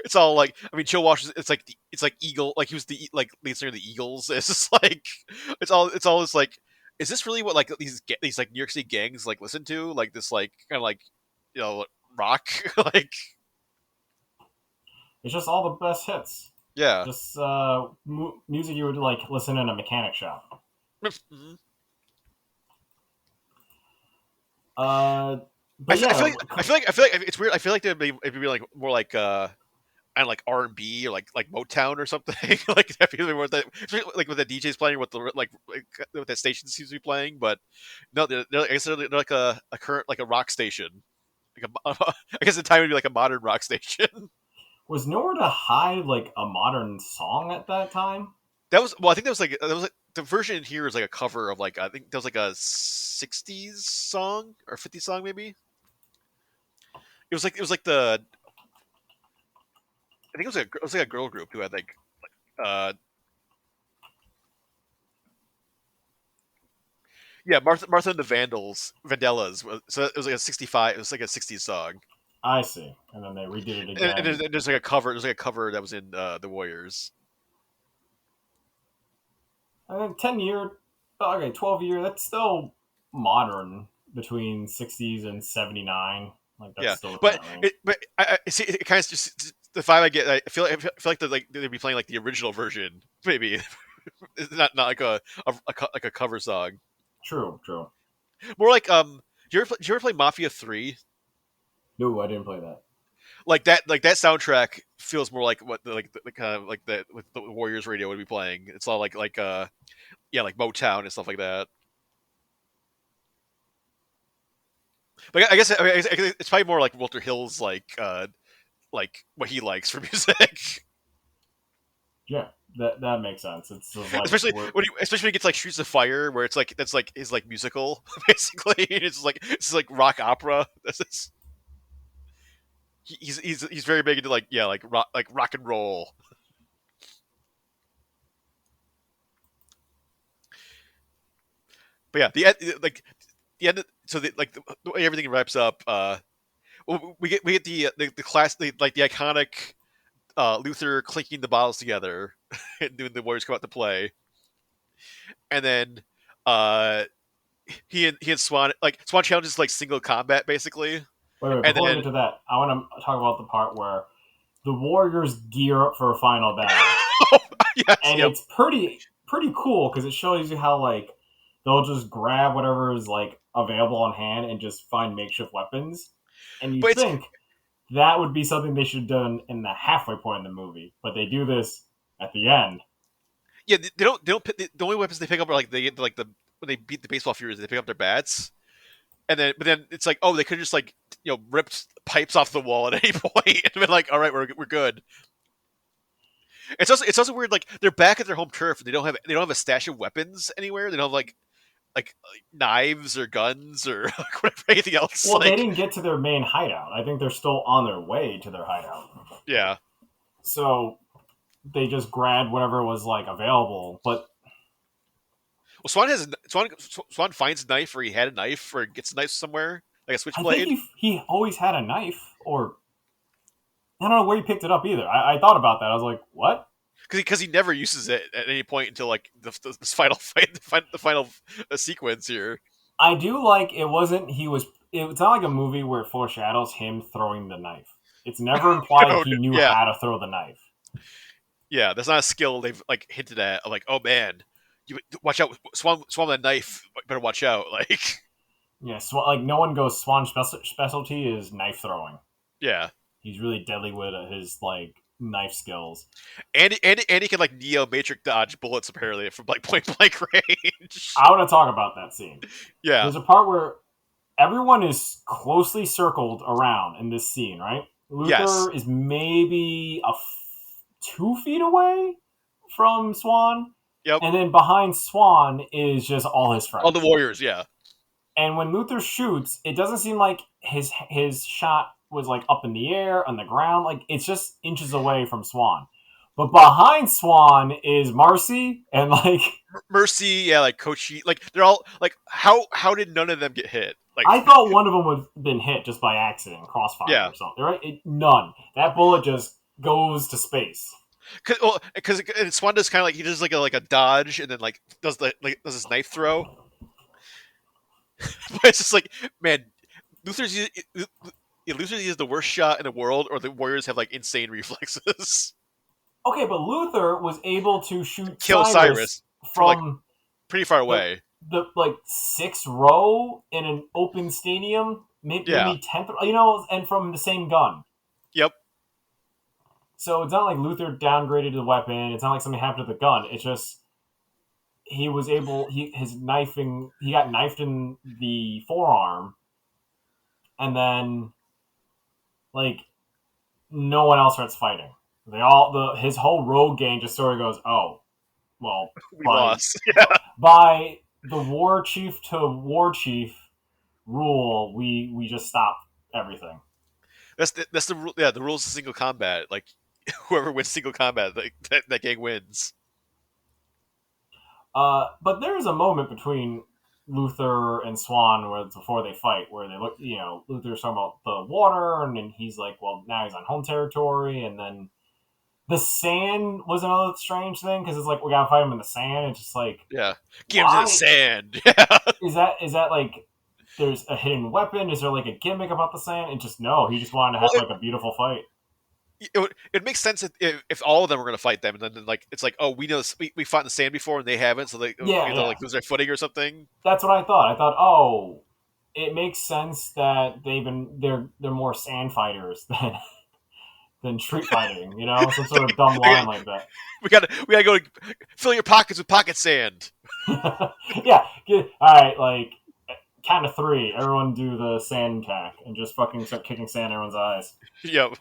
it's all like, I mean, Joe Walsh. It's like Eagle. Like he was the like lead singer of the Eagles. It's just like it's all this like. Is this really what like these like New York City gangs like listen to? Like this like kind of like rock like. It's just all the best hits. Yeah. Just music you would like listen in a mechanic shop. Mm-hmm. But yeah, I feel like it's weird. I feel like it'd be like more like and like R&B or like Motown or something. Like I feel more that like with the DJs playing, what the like what that station seems to be playing. But no, I guess they're like a current like a rock station. Like I guess the time would be like a modern rock station. Was Nowhere to Hide like a modern song at that time? That was, well, I think that was like the version here is like a cover of like, I think that was like a 60s song or 50s song maybe. It was like the, I think it was like a girl group who had like yeah, Martha and the Vandellas. So it was like a 65. It was like a 60s song. I see. And then they redid it again. And there's like a cover. There's like a cover that was in the Warriors. I mean, 10 year, okay, 12 year. That's still modern between 60s and 79. Like that's Yeah, still within but that range. see, it kind of just the vibe I get. I feel like they'd be playing like the original version, maybe. It's not like like a cover song. True, true. More like did you ever play Mafia 3? No, I didn't play that. Like that soundtrack feels more like what the kind of like the with the Warriors radio would be playing. It's all yeah, like Motown and stuff like that. But I guess it's probably more like Walter Hill's like what he likes for music. Yeah, that makes sense. It's just like Especially when he gets like Streets of Fire, where it's like that's like his like musical basically. It's like rock opera. He's very big into like rock and roll. But yeah, the end. So the way everything wraps up. We get the class like the iconic Luther clinking the bottles together and doing the Warriors come out to play, and then uh he and Swan challenges like single combat basically, wait. and Before we then get to that, I want to talk about the part where the Warriors gear up for a final battle, yes, and yep. it's pretty cool because it shows you how like they'll just grab whatever is like available on hand and just find makeshift weapons, and you But it's think that would be something they should have done in the halfway point in the movie, but they do this at the end. yeah, they don't the only weapons they pick up are like they get like the when they beat the baseball furies they pick up their bats, and then but then it's like, oh, they could just like ripped pipes off the wall at any point and been like, all right, we're good. It's also weird, like they're back at their home turf. They don't have a stash of weapons anywhere. They don't have like knives or guns or like, whatever anything else. Well, they Like didn't get to their main hideout. I think they're still on their way to their hideout. yeah, So they just grabbed whatever was like available. But well, Swan finds a knife, or he had a knife, or gets a knife somewhere, like a I think switchblade. he always had a knife, or I don't know where he picked it up either. I thought about that. I was like, what? Because he never uses it at any point until like this final fight, the final sequence here. I do like it wasn't he was. It's not like a movie where it foreshadows him throwing the knife. It's never implied No, he knew yeah, how to throw the knife. yeah, that's not a skill they've like hinted at. Of like, oh man, you watch out, Swan with a knife. Better watch out. Like, Yeah, like no one goes. Swan's specialty is knife throwing. yeah, He's really deadly with his like knife skills. and he can like neo matrix dodge bullets apparently from like point blank range. I want to talk about that scene. Yeah. There's a part where everyone is closely circled around in this scene, right? Yes. Luther is maybe 2 feet away from Swan, Yep. and then behind Swan is just all his friends. All the Warriors. Yeah. And when Luther shoots, it doesn't seem like his shot was like up in the air, on the ground. Like it's just inches away from Swan. But behind Swan is Marcy and like Mercy. Yeah. Like Kochi. Like they're all like how did none of them get hit? Like I thought one of them would have been hit just by accident, crossfire yeah. or something. Right? None. That bullet just goes to space. Because Swan does kind of like he does like a dodge and then like does his knife throw. But it's just like, man, Luther's is the worst shot in the world, or the Warriors have like insane reflexes. Okay, but Luther was able to shoot Kill Cyrus from like from pretty far away. the like 6th row in an open stadium, maybe Yeah. 10th, and from the same gun. Yep. So it's not like Luther downgraded the weapon. It's not like something happened to the gun. It's just he was able. He got knifed in the forearm, and then like no one else starts fighting. His whole rogue gang just sort of goes, oh, well, We lost. Yeah. by the war chief to war chief rule, we just stop everything. That's the rule. Yeah, the rules of single combat. Like whoever wins single combat, that gang wins. But there's a moment between Luther and Swan before they fight where they look, Luther's talking about the water, and then he's like, well, now he's on home territory, and then The sand was another strange thing because it's like we gotta fight him in the sand. It's just like, Yeah, get him to the why sand. Yeah, is that like there's a hidden weapon? Is there like a gimmick about the sand? And just no, he just wanted to well, have like a beautiful fight. it makes sense if all of them were going to fight them, and then like it's like, oh, we know we fought in the sand before and they haven't, so they Yeah, they'll yeah, like lose their footing or something. that's what I thought. I thought, oh, it makes sense that they're more sand fighters than street fighting. You know, some sort of dumb line like that. We gotta go fill your pockets with pocket sand. Yeah, all right, like count of three, everyone do the sand attack and just fucking start kicking sand in everyone's eyes. Yep.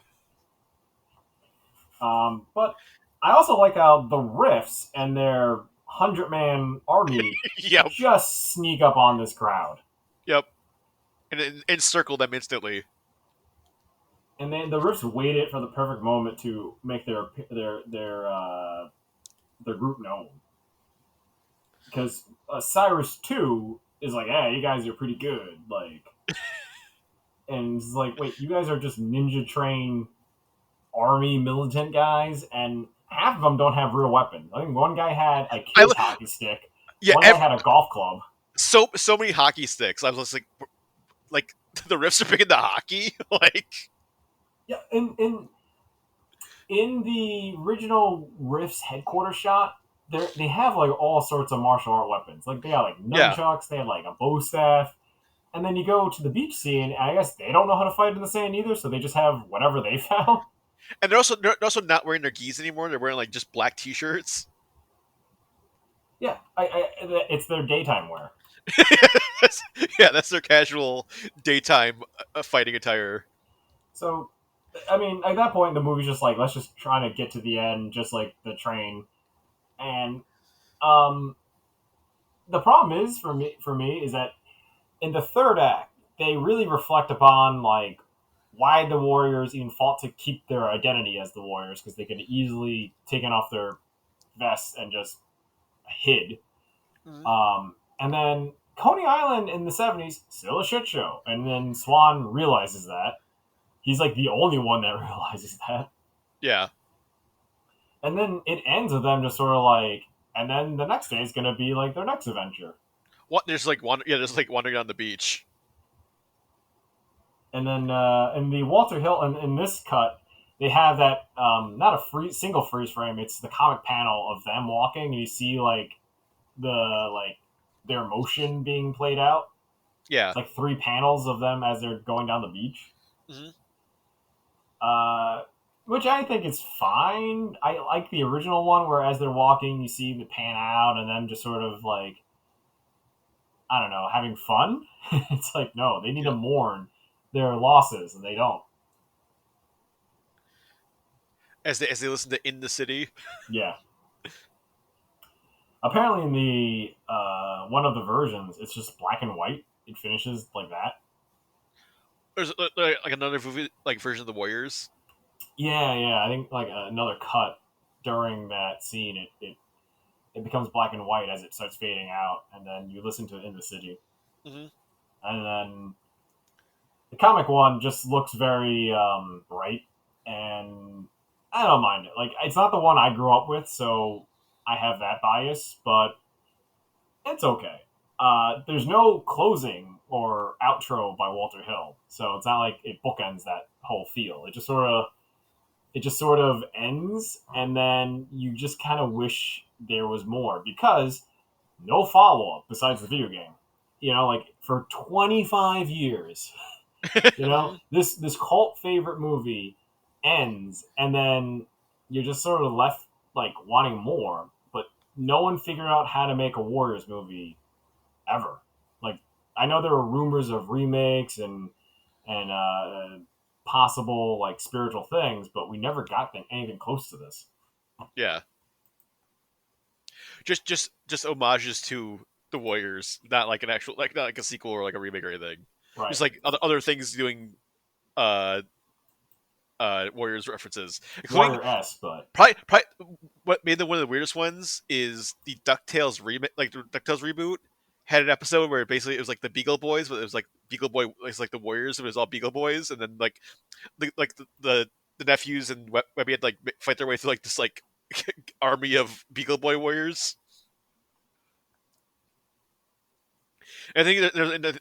But I also like how the Riffs and their 100-man army Yep. just sneak up on this crowd. Yep. And encircle them instantly. And then the Riffs waited for the perfect moment to make their group known. Because Cyrus 2 is like, hey, you guys are pretty good. Like, and it's like, wait, you guys are just ninja trained army militant guys, and half of them don't have real weapons. I think one guy had a kid's hockey stick. Yeah, One guy had a golf club. so many hockey sticks. I was just like the Riffs are big into hockey. Like, Yeah, in the original Riffs headquarters shot, they have like all sorts of martial art weapons. Like they have like yeah, nunchucks, they have like a bow staff. And then you go to the beach scene, and I guess they don't know how to fight in the sand either, so they just have whatever they found. and they're also not wearing their gis anymore. They're wearing like just black t-shirts. Yeah, it's their daytime wear. That's their casual daytime fighting attire. So, I mean, at that point, the movie's just like, let's just try to get to the end, just like the train. And um, the problem is for me is that in the third act, they really reflect upon like why the Warriors even fought to keep their identity as the Warriors because they could have easily taken off their vests and just hid. Mhm. And then Coney Island in the 70s, still a shit show. And then Swan realizes that. He's like the only one that realizes that. Yeah. And then it ends with them just sort of like, and then the next day is going to be like their next adventure. What there's like one yeah there's like wandering on the beach. And then in the Walter Hill, in this cut, they have that, not a single freeze frame, it's the comic panel of them walking, and you see like like their motion being played out. Yeah. It's like three panels of them as they're going down the beach. Hmm. Which I think is fine. I like the original one where as they're walking, you see the pan out and them just sort of like, I don't know, having fun. It's like, no, they need to mourn their losses, and they don't. As they listen to In the City. Yeah. Apparently, in the one of the versions, it's just black and white. It finishes like that. There's like another movie like version of the Warriors. Yeah, yeah. I think like another cut during that scene, it becomes black and white as it starts fading out, and then you listen to it in the city, Hmm. and then the comic one just looks very bright, and I don't mind it. Like it's not the one I grew up with, so I have that bias, but it's okay. There's no closing or outro by Walter Hill, so it's not like it bookends that whole feel. It just sort of ends, and then you just kind of wish there was more because no follow up besides the video game. You know, like for 25 years, you know, Hmm. this cult favorite movie ends, and then you're just sort of left like wanting more, but no one figured out how to make a Warriors movie ever. Like I know there were rumors of remakes and possible like spiritual things, but we never got anything close to this. Yeah. Just homages to the Warriors, not like an actual like not like a sequel or like a remake or anything. Right. Just like other things doing uh Warriors references, including Warrior S, but probably what made them one of the weirdest ones is the DuckTales remake, like the DuckTales reboot had an episode where basically it was like the Beagle Boys, but it was like Beagle Boy, it's like the Warriors, and it was all Beagle Boys, and then like the the nephews and Webby had to like fight their way through like this like army of Beagle Boy warriors. And I think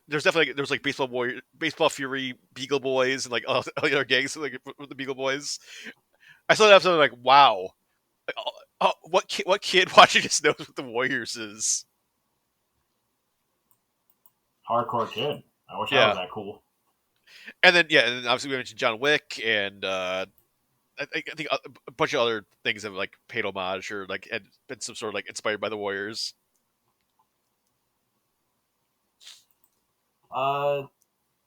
there's definitely there's like baseball fury, Beagle Boys, and like all the other gangs like with the Beagle Boys. I saw that episode like, wow, like, what kid watching this knows what the Warriors is? Hardcore kid. I wish I Yeah, was that cool. and then obviously we mentioned John Wick, and I think a bunch of other things have like paid homage or like had been some sort of like inspired by the Warriors.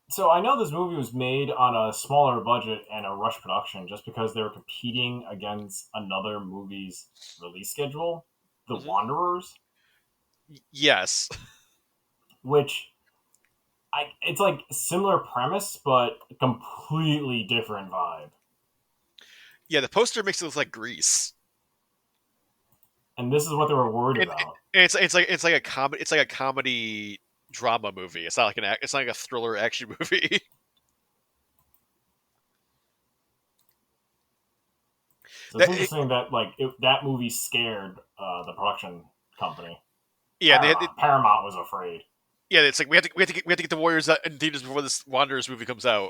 So I know this movie was made on a smaller budget and a rush production just because they were competing against another movie's release schedule, The Mm-hmm. Wanderers. Yes. Which it's like similar premise but completely different vibe. Yeah, the poster makes it look like Grease. And this is what they were worried about. It's like a comedy. It's like a comedy drama movie. It's not like it's not like a thriller action movie. So it's interesting that like that movie scared the production company. Yeah, Paramount was afraid. Yeah, it's like we have to get the Warriors out in theaters before this Wanderers movie comes out.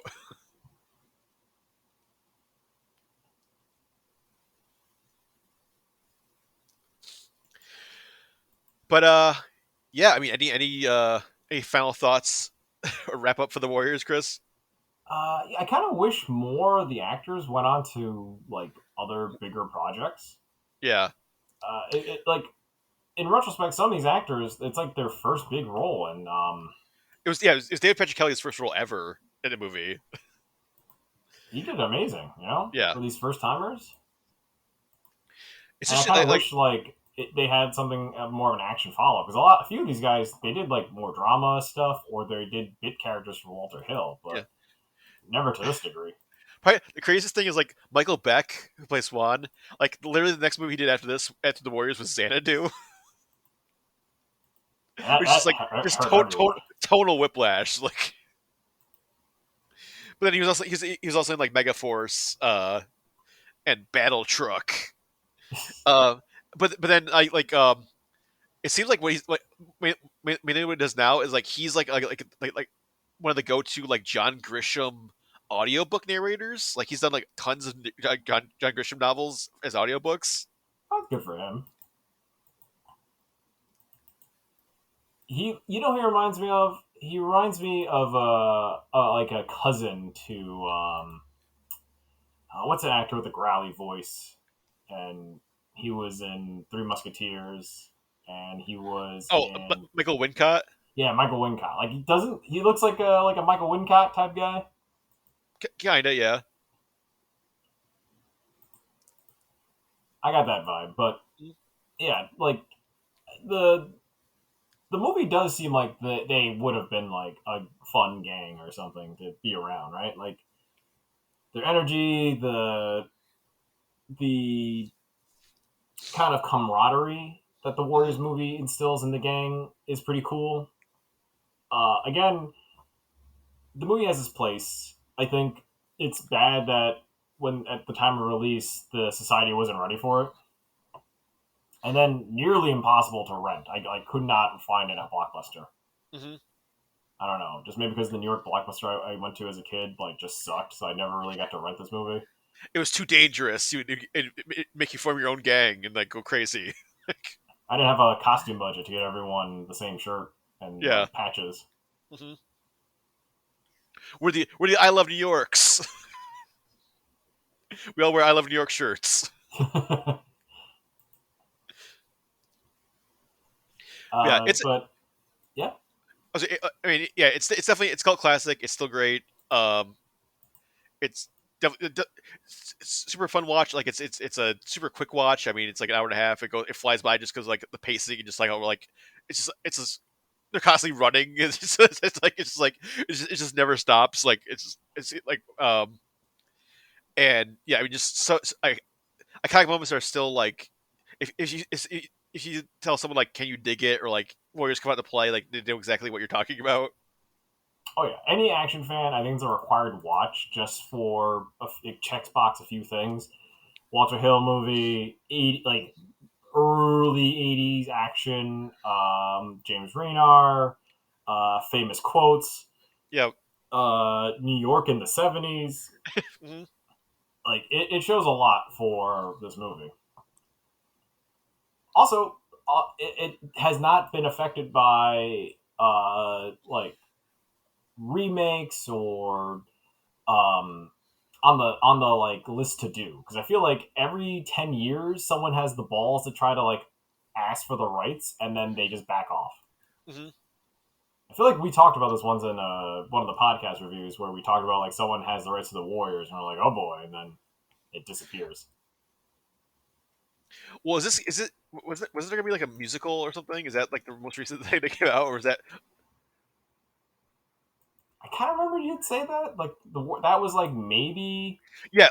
But yeah, I mean, any final thoughts or wrap up for the Warriors, Chris? I kind of wish more of the actors went on to like other bigger projects. Yeah, Like in retrospect, some of these actors, it's like their first big role, and it was David Patrick Kelly's first role ever in a movie. he did amazing, Yeah, for these first timers. it's And I just kind of like wish they had something more of an action follow up because a few of these guys they did like more drama stuff or they did bit characters for Walter Hill, but never to this degree. probably the craziest thing is like Michael Beck, who plays Swan. Like literally, the next movie he did after the Warriors was Xanadu, which is like just tonal whiplash. Like, but then he was also in like Megaforce and Battle Truck. But then I like it seems like what he's like what he does now is like he's like one of the go-to like John Grisham audiobook narrators. Like he's done like tons of John Grisham novels as audiobooks. That's good for him. He reminds me of? He reminds me of like a cousin to what's an actor with a growly voice, and he was in Three Musketeers, and he was in Michael Wincott. Yeah, Michael Wincott. Like he looks like a Michael Wincott type guy. Kinda, yeah. I got that vibe, but yeah, like the movie does seem like they would have been like a fun gang or something to be around, right? Like their energy, the kind of camaraderie that the Warriors movie instills in the gang is pretty cool. Again, the movie has its place. I think it's bad that when at the time of release the society wasn't ready for it, and then nearly impossible to rent. I could not find it at Blockbuster. Mm-hmm. I don't know, just maybe because the New York Blockbuster I went to as a kid like just sucked, so I never really got to rent this movie. It was too dangerous. It make you form your own gang and like go crazy. I didn't have a costume budget to get everyone the same shirt and patches. Mm-hmm. We're the I Love New Yorks. We all wear I Love New York shirts. But yeah. I mean, yeah, it's definitely it's cult classic. It's still great. It's super fun watch. Like it's a super quick watch. I mean, it's like an hour and a half. It flies by just because like the pacing and just like we're like it's just they're constantly running. It just never stops. Like it's like and yeah, I mean just so iconic moments are still like if you tell someone like can you dig it or like Warriors come out to play like they know exactly what you're talking about. Oh yeah, any action fan, I think it's a required watch just for it checks box a few things. Walter Hill movie, like early '80s action. James Raynor, famous quotes. Yeah. New York in the '70s. Mhm. Like it shows a lot for this movie. Also, it has not been affected by like remakes or um on the like list to do, because I feel like every 10 years someone has the balls to try to like ask for the rights and then they just back off. Mhm. I feel like we talked about this once in one of the podcast reviews where we talked about like someone has the rights to the Warriors and we're like, oh boy, and then it disappears. Well, was there gonna be like a musical or something? Is that like the most recent thing that came out, or is that? I kind of remember you'd say that like that was like maybe Yeah,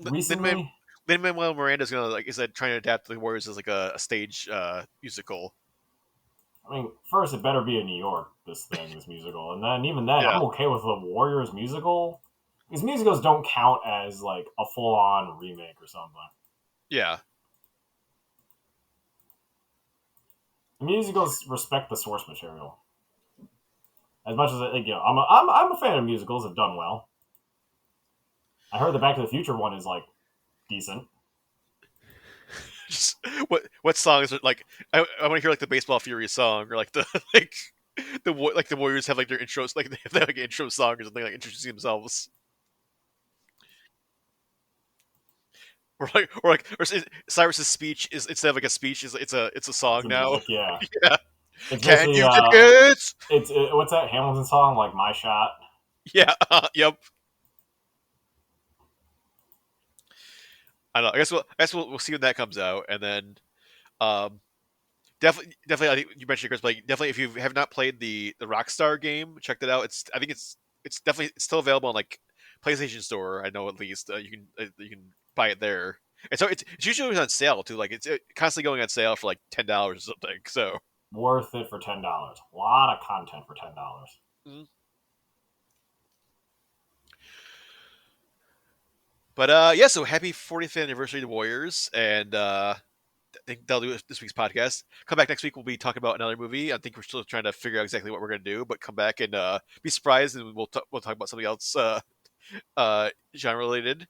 recently. Lin Manuel Miranda's gonna like is that trying to adapt the Warriors as like a stage musical. I mean, first it better be in New York. This musical, and then even then, Yeah, I'm okay with the Warriors musical. Because musicals don't count as like a full on remake or something. yeah. Musicals respect the source material as much as I'm a fan of musicals. Have done well. I heard the Back to the Future one is like decent. Just what songs are like? I want to hear like the Baseball Fury song or like the like like the Warriors have like their intros like they have like an intro song or something like introducing themselves. Or Cyrus's speech is instead of like a speech is it's a It's song the now. music, yeah. Yeah. It's Can basically you dig it? what's that Hamilton song like My Shot? Yeah. Yep. I don't know. I guess we'll see when that comes out, and then um, definitely. I think you mentioned Chris, but definitely if you have not played the Rockstar game, check that out. I think it's definitely it's still available on like PlayStation Store. I know at least you can buy it there. And so it's usually on sale too. Like it's constantly going on sale for like $10 or something. So Worth it for $10. A lot of content for $10. Mhm. But yeah, so happy 40th anniversary to Warriors, and I think that'll do this week's podcast. Come back next week. We'll be talking about another movie. I think we're still trying to figure out exactly what we're going to do, but come back and be surprised, and we'll talk about something else genre related.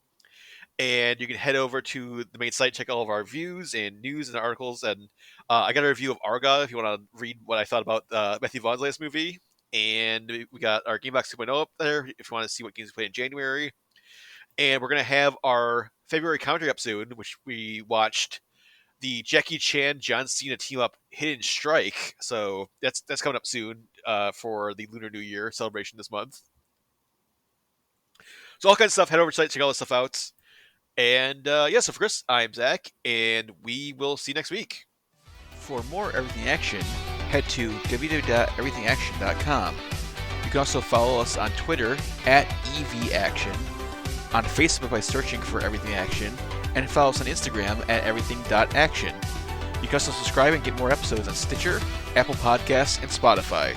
And you can head over to the main site, check all of our reviews and news and articles. And I got a review of Arga if you want to read what I thought about Matthew Vaughn's latest movie. And we got our Gamebox 2.0 up there if you want to see what games we played in January. And we're going to have our February counter up soon, which we watched the Jackie Chan John Cena team up Hidden Strike. So that's coming up soon for the Lunar New Year celebration this month. So all kinds of stuff. Head over to the site, check all this stuff out. And yeah, so for Chris, I'm Zach, and we will see you next week. For more Everything Action, head to www.everythingaction.com. You can also follow us on Twitter @EVAction, on Facebook by searching for Everything Action, and follow us on Instagram @everything.action. You can also subscribe and get more episodes on Stitcher, Apple Podcasts, and Spotify.